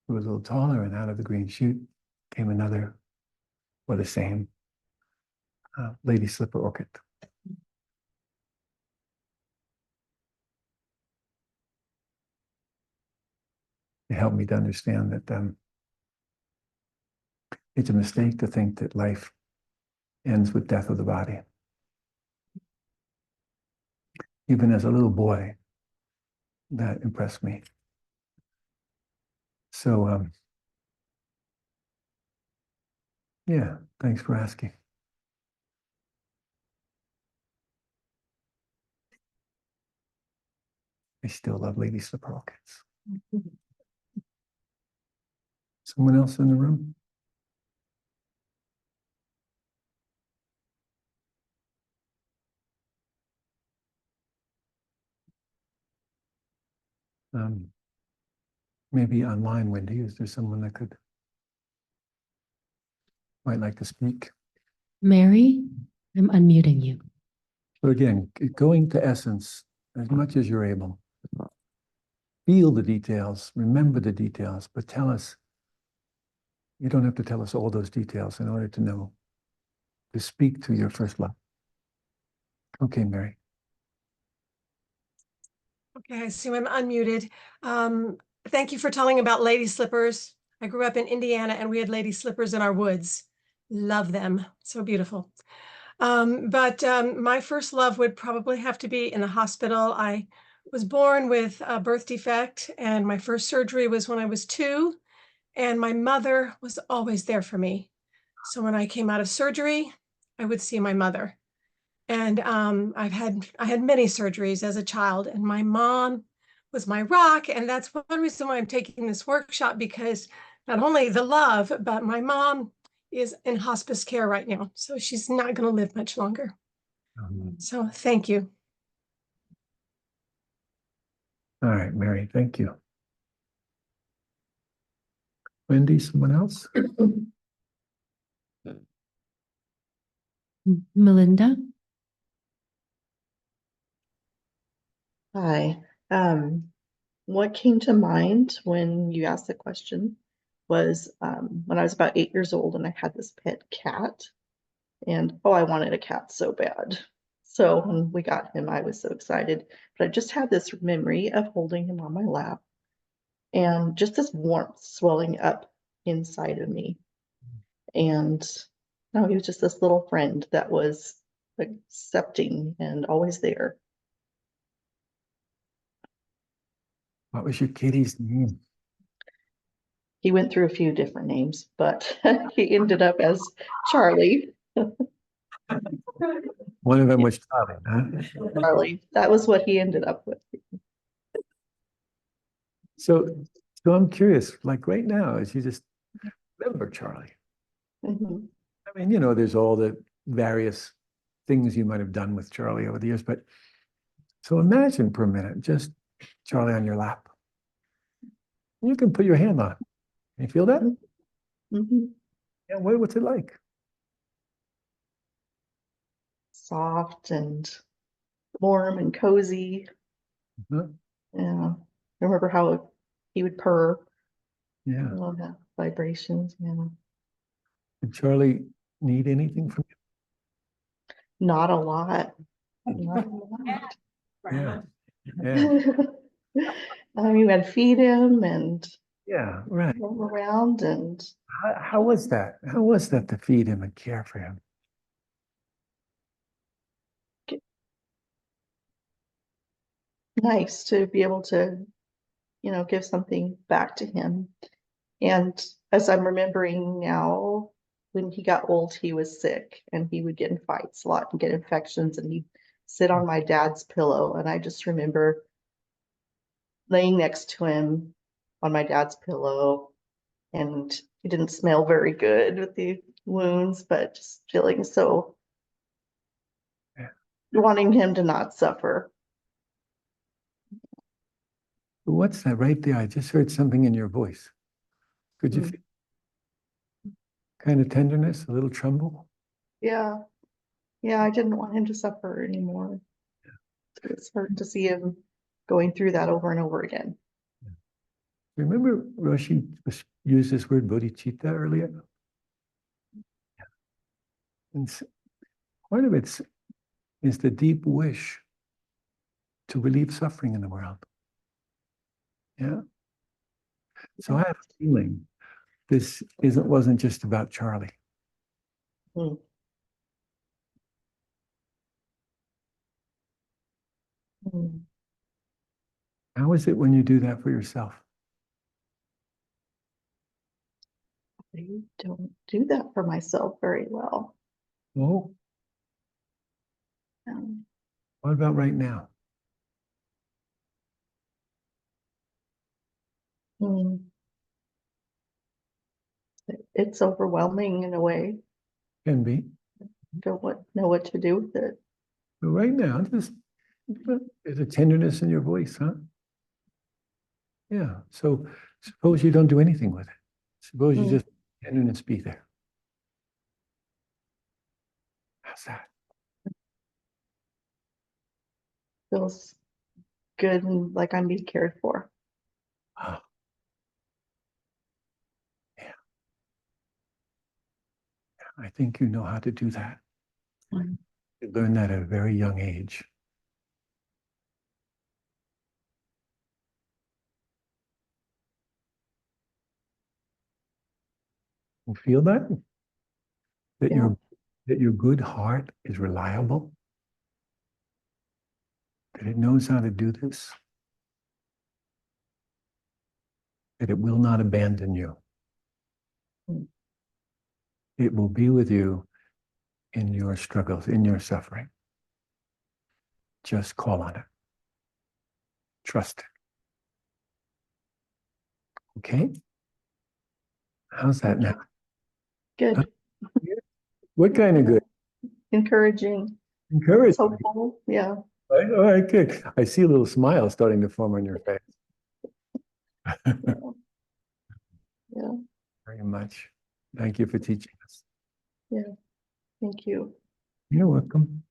It was a little taller, and out of the green shoot came another, or the same, lady slipper orchid. It helped me to understand that it's a mistake to think that life ends with death of the body. Even as a little boy, that impressed me. So, yeah, thanks for asking. I still love lady slipper orchids. Someone else in the room? Maybe online, Wendy, is there someone that might like to speak? Mary, I'm unmuting you. So again, going to essence as much as you're able. Feel the details, remember the details, but tell us, you don't have to tell us all those details in order to know, to speak to your first love. Okay, Mary. Okay, I assume I'm unmuted. Thank you for telling about lady slippers. I grew up in Indiana and we had lady slippers in our woods. Love them. So beautiful. But my first love would probably have to be in the hospital. I was born with a birth defect and my first surgery was when I was 2, and my mother was always there for me. So when I came out of surgery, I would see my mother. And I had many surgeries as a child, and my mom was my rock. And that's one reason why I'm taking this workshop, because not only the love, but my mom is in hospice care right now. So she's not going to live much longer. So thank you. All right, Mary, thank you. Wendy, someone else? Melinda? Hi. What came to mind when you asked the question was when I was about 8 years old and I had this pet cat, and oh, I wanted a cat so bad. So when we got him, I was so excited. But I just had this memory of holding him on my lap and just this warmth swelling up inside of me. And no, he was just this little friend that was accepting and always there. What was your kitty's name? He went through a few different names, but he ended up as Charlie. One of them was Charlie, huh? Charlie. That was what he ended up with. So I'm curious, like right now, as you just remember Charlie. Mm-hmm. I mean, you know, there's all the various things you might have done with Charlie over the years, but so imagine for a minute, just Charlie on your lap. You can put your hand on it. Can you feel that? Mm-hmm. Yeah, what's it like? Soft and warm and cozy. Mm-hmm. Yeah. I remember how he would purr. Yeah. All the vibrations. Yeah. Did Charlie need anything from Not a lot. Not a lot. you? Yeah. Yeah. I mean, I'd feed him and Yeah, right. roam around and How was that? How was that to feed him and care for him? nice to be able to, give something back to him. And as I'm remembering now, when he got old, he was sick and he would get in fights a lot and get infections, and he'd sit on my dad's pillow. And I just remember laying next to him on my dad's pillow, and he didn't smell very good with the wounds, but just feeling so wanting him to not suffer. What's that right there? I just heard something in your voice. Could you feel kind of tenderness, a little tremble? Yeah. Yeah, I didn't want him to suffer anymore. It's hard to see him going through that over and over again. Remember Roshi used this word bodhicitta earlier? And part of it is the deep wish to relieve suffering in the world. Yeah. So I have a feeling this wasn't just about Charlie. Mm. Mm. How is it when you do that for yourself? I don't do that for myself very well. Oh, Um, what about right now? hmm. It's overwhelming in a way. Can be. Don't know what to do with it. But right now, just there's a tenderness in your voice, huh? Yeah. So suppose you don't do anything with it. Suppose you just tenderness be there. How's that? Feels good and like I'm being cared for. Oh. Yeah. I think you know how to do that. You learned that at a very young age. You feel that? That Yeah. your good heart is reliable? That it knows how to do this? That it will not abandon you. It will be with you in your struggles, in your suffering. Just call on it. Trust it. Okay? How's that now? Good. Huh? What kind of good? Encouraging. Encouraging. Hopeful. Yeah. All right, good. I see a little smile starting to form on your face. Yeah. Very much. Thank you for teaching us. Yeah. Thank you. You're welcome.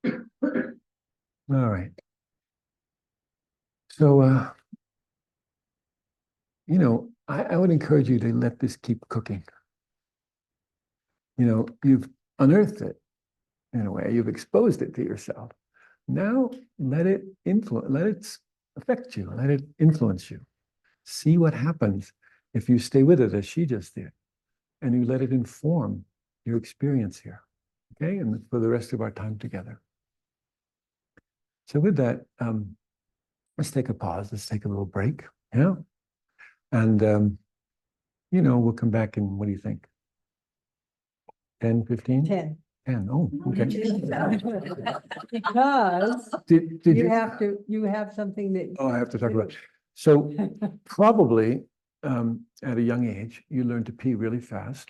All right. So, I would encourage you to let this keep cooking. You've unearthed it in a way, you've exposed it to yourself. Now let it affect you, let it influence you. See what happens if you stay with it as she just did, and you let it inform your experience here. Okay, and for the rest of our time together. So with that, let's take a pause. Let's take a little break. Yeah. And, we'll come back in, what do you think? 10, 15? 10. 10. Oh, okay. Because Did you have something that. Oh, I have to talk about. So probably at a young age, you learn to pee really fast.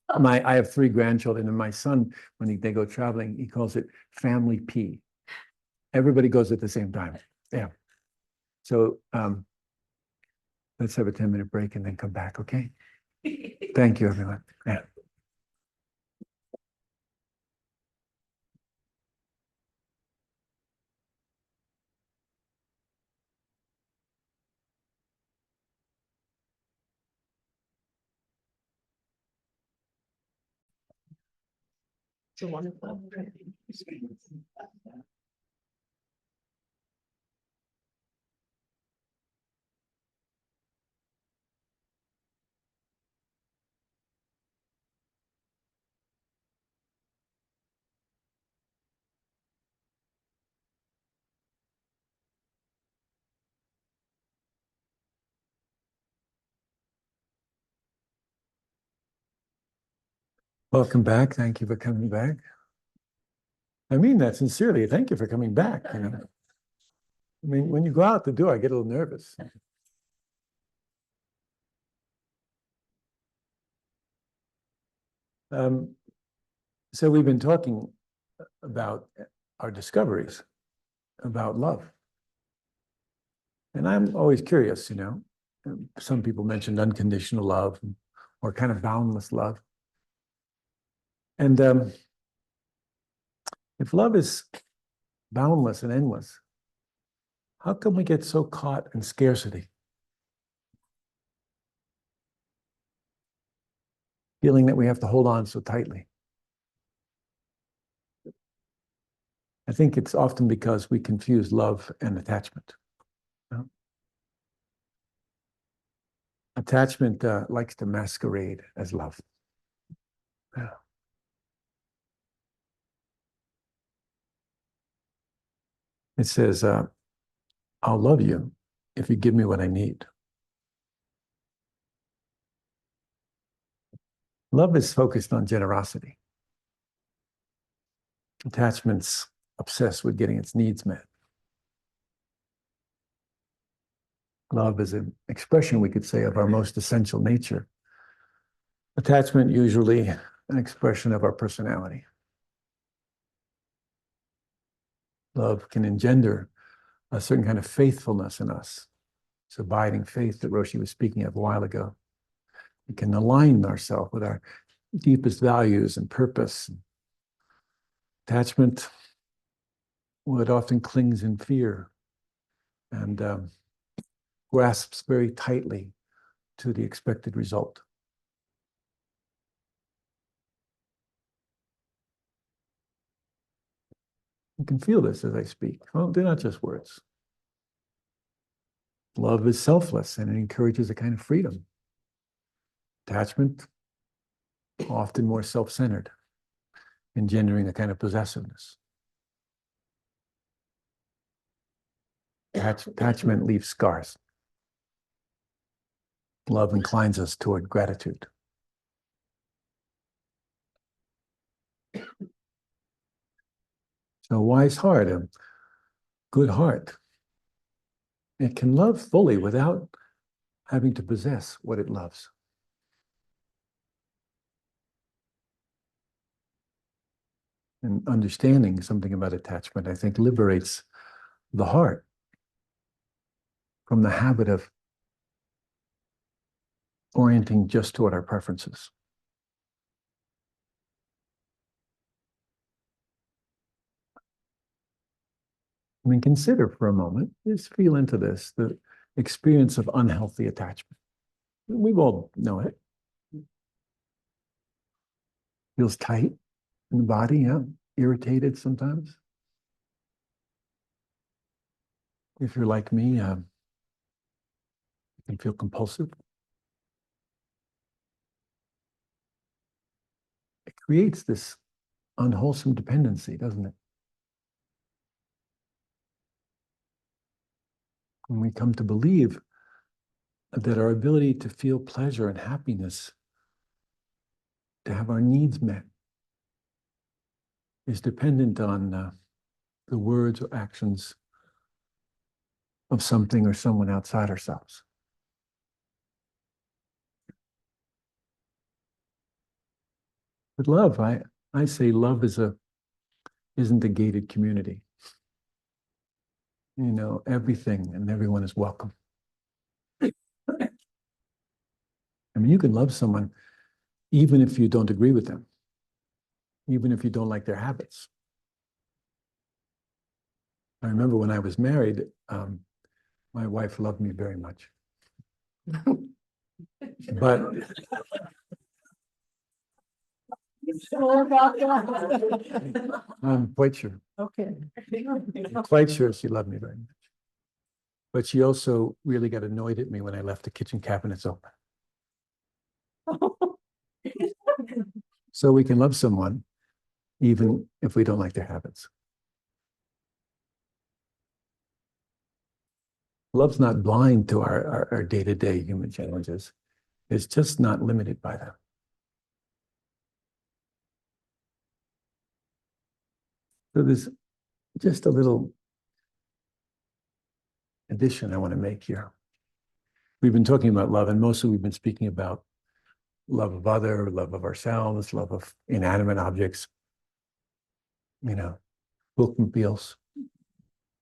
I have 3 grandchildren, and my son, when they go traveling, he calls it family pee. Everybody goes at the same time. Yeah. So let's have a 10-minute break and then come back, okay? Thank you, everyone. Yeah. It's a wonderful. Welcome back. Thank you for coming back. I mean that sincerely. Thank you for coming back. I mean, when you go out the door, I get a little nervous. So we've been talking about our discoveries about love. And I'm always curious, some people mentioned unconditional love or kind of boundless love. And if love is boundless and endless, how come we get so caught in scarcity? Feeling that we have to hold on so tightly. I think it's often because we confuse love and attachment. Attachment likes to masquerade as love. Yeah. It says, I'll love you if you give me what I need. Love is focused on generosity. Attachment's obsessed with getting its needs met. Love is an expression, we could say, of our most essential nature. Attachment, usually an expression of our personality. Love can engender a certain kind of faithfulness in us. It's abiding faith that Roshi was speaking of a while ago. We can align ourselves with our deepest values and purpose. Attachment, well, it often clings in fear and grasps very tightly to the expected result. You can feel this as I speak. Well, they're not just words. Love is selfless and it encourages a kind of freedom. Attachment, often more self-centered, engendering a kind of possessiveness. Attachment leaves scars. Love inclines us toward gratitude. So a wise heart, a good heart, it can love fully without having to possess what it loves. And understanding something about attachment, I think, liberates the heart from the habit of orienting just toward our preferences. I mean, consider for a moment, just feel into this, the experience of unhealthy attachment. We all know it. Feels tight in the body, yeah, irritated sometimes. If you're like me, you can feel compulsive. It creates this unwholesome dependency, doesn't it? When we come to believe that our ability to feel pleasure and happiness, to have our needs met, is dependent on the words or actions of something or someone outside ourselves. But love, I say love isn't a gated community. You know, everything and everyone is welcome. I mean, you can love someone even if you don't agree with them, even if you don't like their habits. I remember when I was married, my wife loved me very much. But I'm quite sure. Okay. I'm quite sure she loved me very much. But she also really got annoyed at me when I left the kitchen cabinets open. So we can love someone even if we don't like their habits. Love's not blind to our day-to-day human challenges. It's just not limited by them. So there's just a little addition I want to make here. We've been talking about love, and mostly we've been speaking about love of other, love of ourselves, love of inanimate objects, you know, bookmobiles.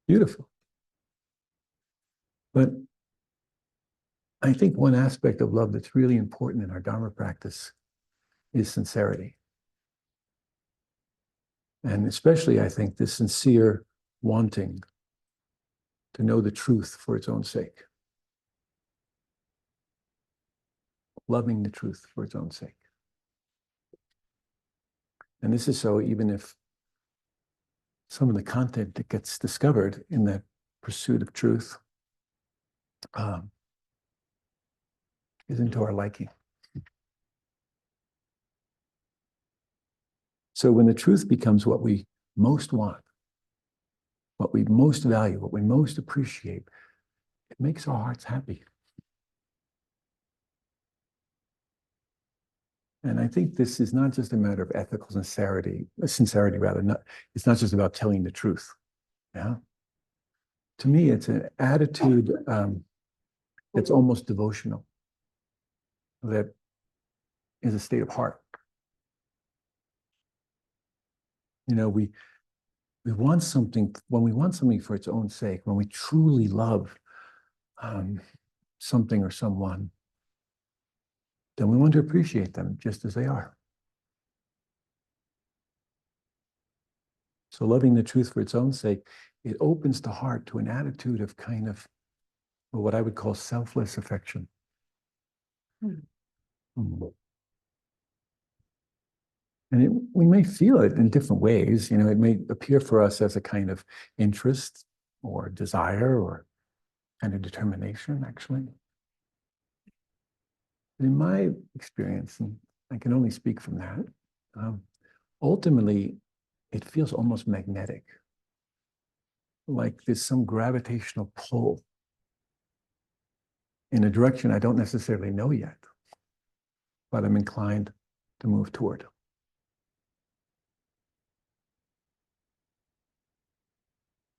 Beautiful. But I think one aspect of love that's really important in our Dharma practice is sincerity. And especially, I think, the sincere wanting to know the truth for its own sake. Loving the truth for its own sake. And this is so even if some of the content that gets discovered in that pursuit of truth isn't to our liking. So when the truth becomes what we most want, what we most value, what we most appreciate, it makes our hearts happy. And I think this is not just a matter of ethical sincerity rather. It's not just about telling the truth. Yeah. To me, it's an attitude that's almost devotional, that is a state of heart. You know, we want something, when we want something for its own sake, when we truly love something or someone, then we want to appreciate them just as they are. So loving the truth for its own sake, it opens the heart to an attitude of kind of what I would call selfless affection. Mm. And we may feel it in different ways. You know, it may appear for us as a kind of interest or desire or kind of determination, actually. But in my experience, and I can only speak from that, ultimately, it feels almost magnetic. Like there's some gravitational pull in a direction I don't necessarily know yet, but I'm inclined to move toward.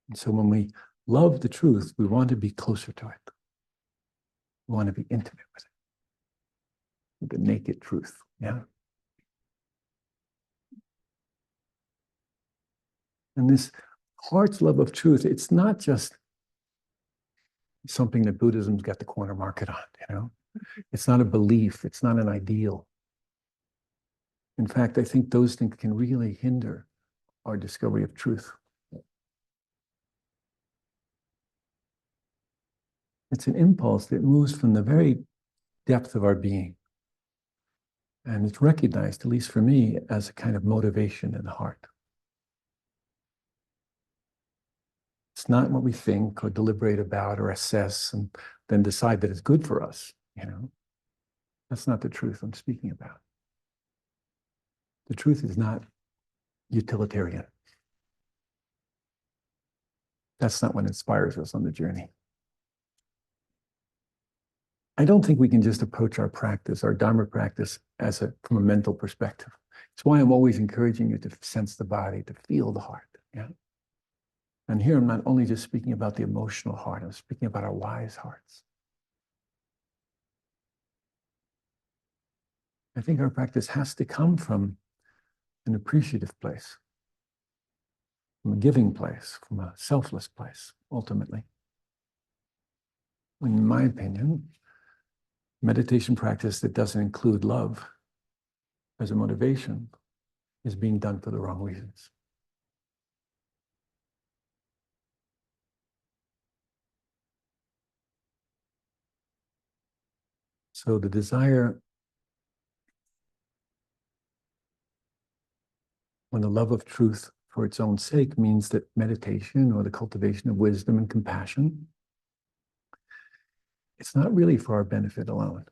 And so when we love the truth, we want to be closer to it. We want to be intimate with it. With the naked truth, yeah? And this heart's love of truth, it's not just something that Buddhism's got the corner market on, you know? It's not a belief, it's not an ideal. In fact, I think those things can really hinder our discovery of truth. It's an impulse that moves from the very depth of our being. And it's recognized, at least for me, as a kind of motivation in the heart. It's not what we think or deliberate about or assess and then decide that it's good for us, you know. That's not the truth I'm speaking about. The truth is not utilitarian. That's not what inspires us on the journey. I don't think we can just approach our practice, our Dharma practice, from a mental perspective. It's why I'm always encouraging you to sense the body, to feel the heart. Yeah. And here I'm not only just speaking about the emotional heart, I'm speaking about our wise hearts. I think our practice has to come from an appreciative place, from a giving place, from a selfless place, ultimately. In my opinion, meditation practice that doesn't include love as a motivation is being done for the wrong reasons. So the desire, when the love of truth for its own sake means that meditation or the cultivation of wisdom and compassion, it's not really for our benefit alone.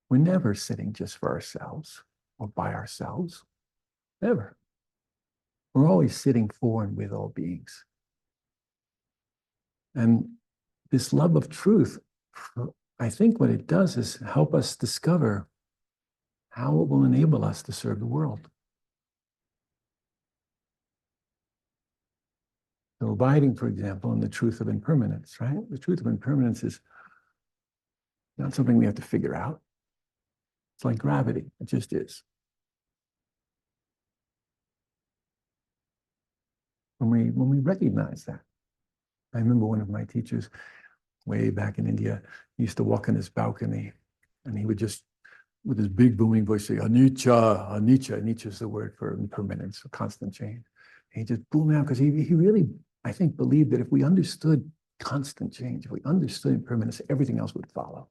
We're never sitting just for ourselves or by ourselves, never. We're always sitting for and with all beings. And this love of truth, I think what it does is help us discover how it will enable us to serve the world. So abiding, for example, in the truth of impermanence, right? The truth of impermanence is not something we have to figure out. It's like gravity, it just is. When we recognize that, I remember one of my teachers way back in India, he used to walk on his balcony and he would just, with his big booming voice, say, anicca, anicca. Anicca is the word for impermanence, a constant change. And he just boomed out because he really, I think, believed that if we understood constant change, if we understood impermanence, everything else would follow.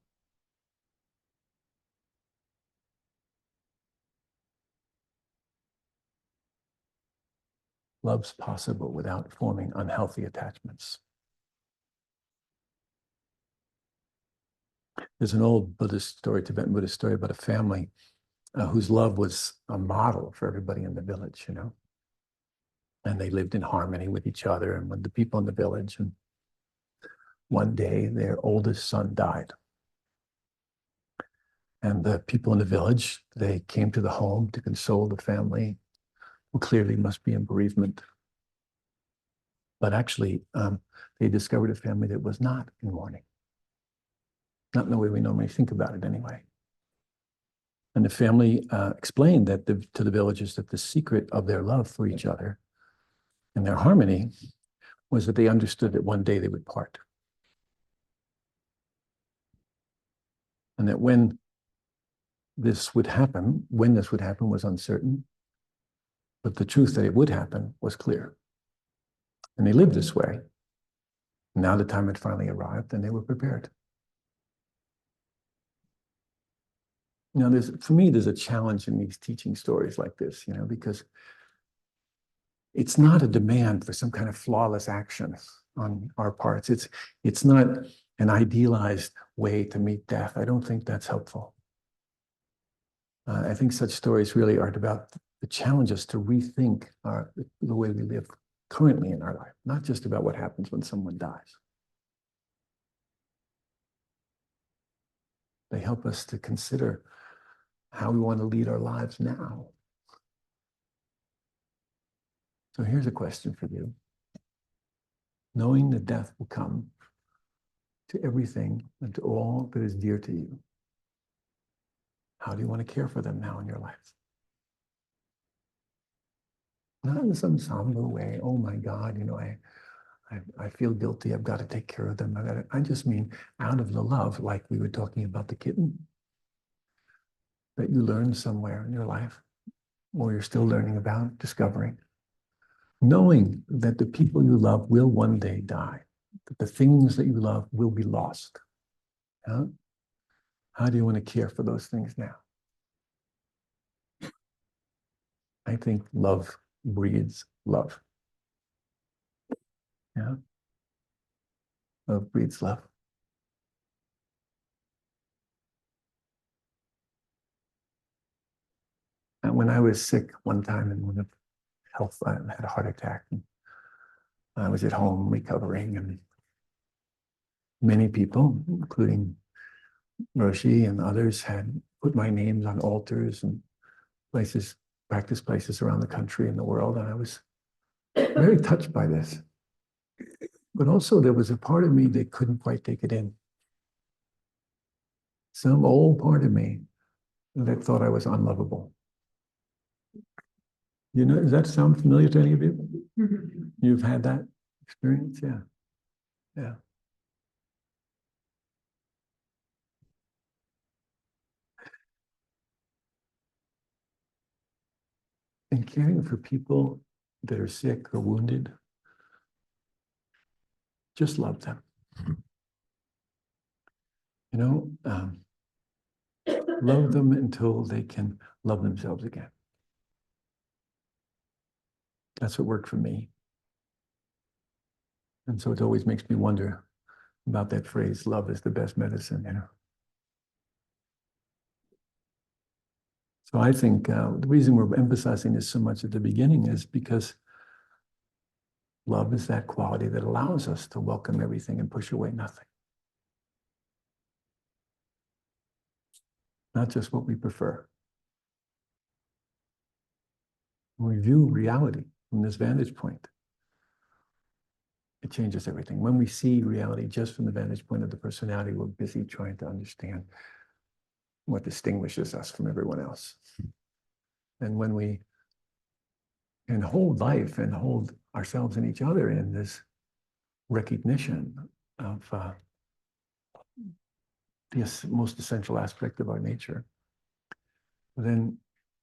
Love's possible without forming unhealthy attachments. There's an old Buddhist story, Tibetan Buddhist story about a family whose love was a model for everybody in the village, you know. And they lived in harmony with each other and with the people in the village. And one day their oldest son died. And the people in the village, they came to the home to console the family, who clearly must be in bereavement. But actually, they discovered a family that was not in mourning. Not in the way we normally think about it anyway. And the family explained that to the villagers that the secret of their love for each other and their harmony was that they understood that one day they would part. And that when this would happen was uncertain, but the truth that it would happen was clear. And they lived this way. Now the time had finally arrived and they were prepared. You know, for me, there's a challenge in these teaching stories like this, you know, because it's not a demand for some kind of flawless action on our parts. It's not an idealized way to meet death. I don't think that's helpful. I think such stories really are about the challenge us to rethink the way we live currently in our life, not just about what happens when someone dies. They help us to consider how we want to lead our lives now. So here's a question for you. Knowing that death will come to everything and to all that is dear to you, how do you want to care for them now in your life? Not in some somber way, oh my God, you know, I feel guilty, I've got to take care of them. I just mean out of the love, like we were talking about the kitten, that you learned somewhere in your life, or you're still learning about, discovering. Knowing that the people you love will one day die, that the things that you love will be lost. Yeah? How do you want to care for those things now? I think love breeds love. Yeah? Love breeds love. And when I was sick one time in one of health, I had a heart attack. And I was at home recovering, and many people, including Roshi and others, had put my names on altars and places, practice places around the country and the world. And I was very touched by this. But also there was a part of me that couldn't quite take it in. Some old part of me that thought I was unlovable. You know, does that sound familiar to any of you? You've had that experience? Yeah. Yeah. And caring for people that are sick or wounded, just love them. You know, love them until they can love themselves again. That's what worked for me. And so it always makes me wonder about that phrase, love is the best medicine, you know. So I think the reason we're emphasizing this so much at the beginning is because love is that quality that allows us to welcome everything and push away nothing. Not just what we prefer. When we view reality from this vantage point, it changes everything. When we see reality just from the vantage point of the personality, we're busy trying to understand what distinguishes us from everyone else. And when we can hold life and hold ourselves and each other in this recognition of the most essential aspect of our nature, then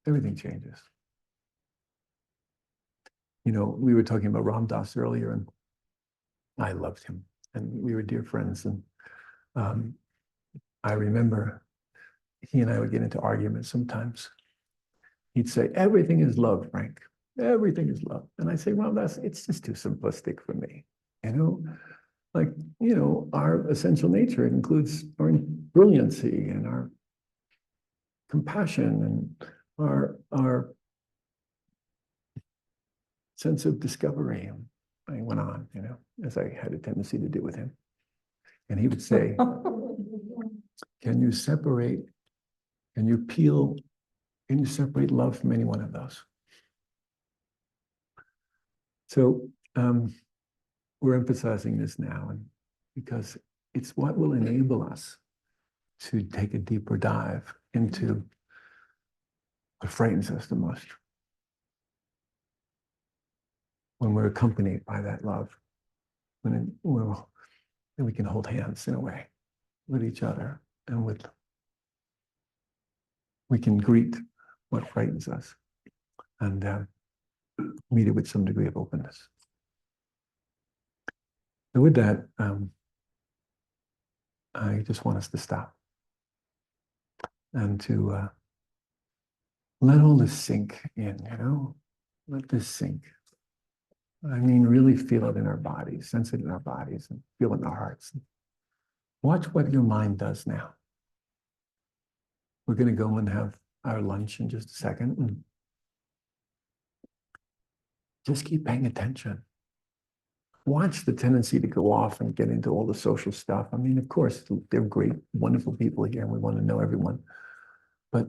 everything changes. You know, we were talking about Ram Dass earlier, and I loved him, and we were dear friends. And I remember he and I would get into arguments sometimes. He'd say, everything is love, Frank. Everything is love. And I say, well, it's just too simplistic for me. You know, like, you know, our essential nature, it includes our brilliancy and our compassion and our sense of discovery. And I went on, you know, as I had a tendency to do with him. And he would say, can you separate love from any one of those? So we're emphasizing this now, and because it's what will enable us to take a deeper dive into what frightens us the most. When we're accompanied by that love, then we can hold hands in a way with each other, and we can greet what frightens us and meet it with some degree of openness. And with that, I just want us to stop and to let all this sink in, let this sink. I mean, really feel it in our bodies, sense it in our bodies, and feel it in our hearts. Watch what your mind does now. We're going to go and have our lunch in just a second. And just keep paying attention. Watch the tendency to go off and get into all the social stuff. I mean, of course, they're great, wonderful people here, and we want to know everyone. But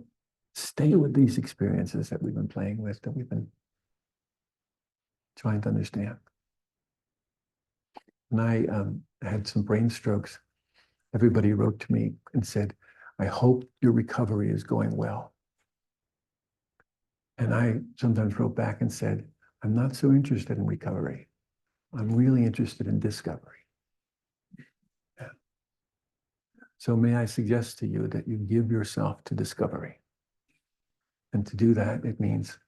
stay with these experiences that we've been playing with, that we've been trying to understand. And I had some brain strokes. Everybody wrote to me and said, I hope your recovery is going well. And I sometimes wrote back and said, I'm not so interested in recovery. I'm really interested in discovery. Yeah. So may I suggest to you that you give yourself to discovery. And to do that, it means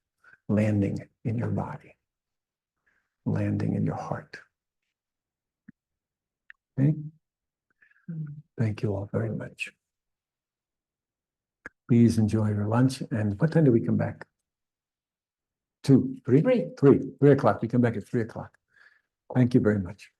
landing in your body, landing in your heart. Okay? Thank you all very much. Please enjoy your lunch. And what time do we come back? 2, 3? 3 o'clock. We come back at 3 o'clock. Thank you very much.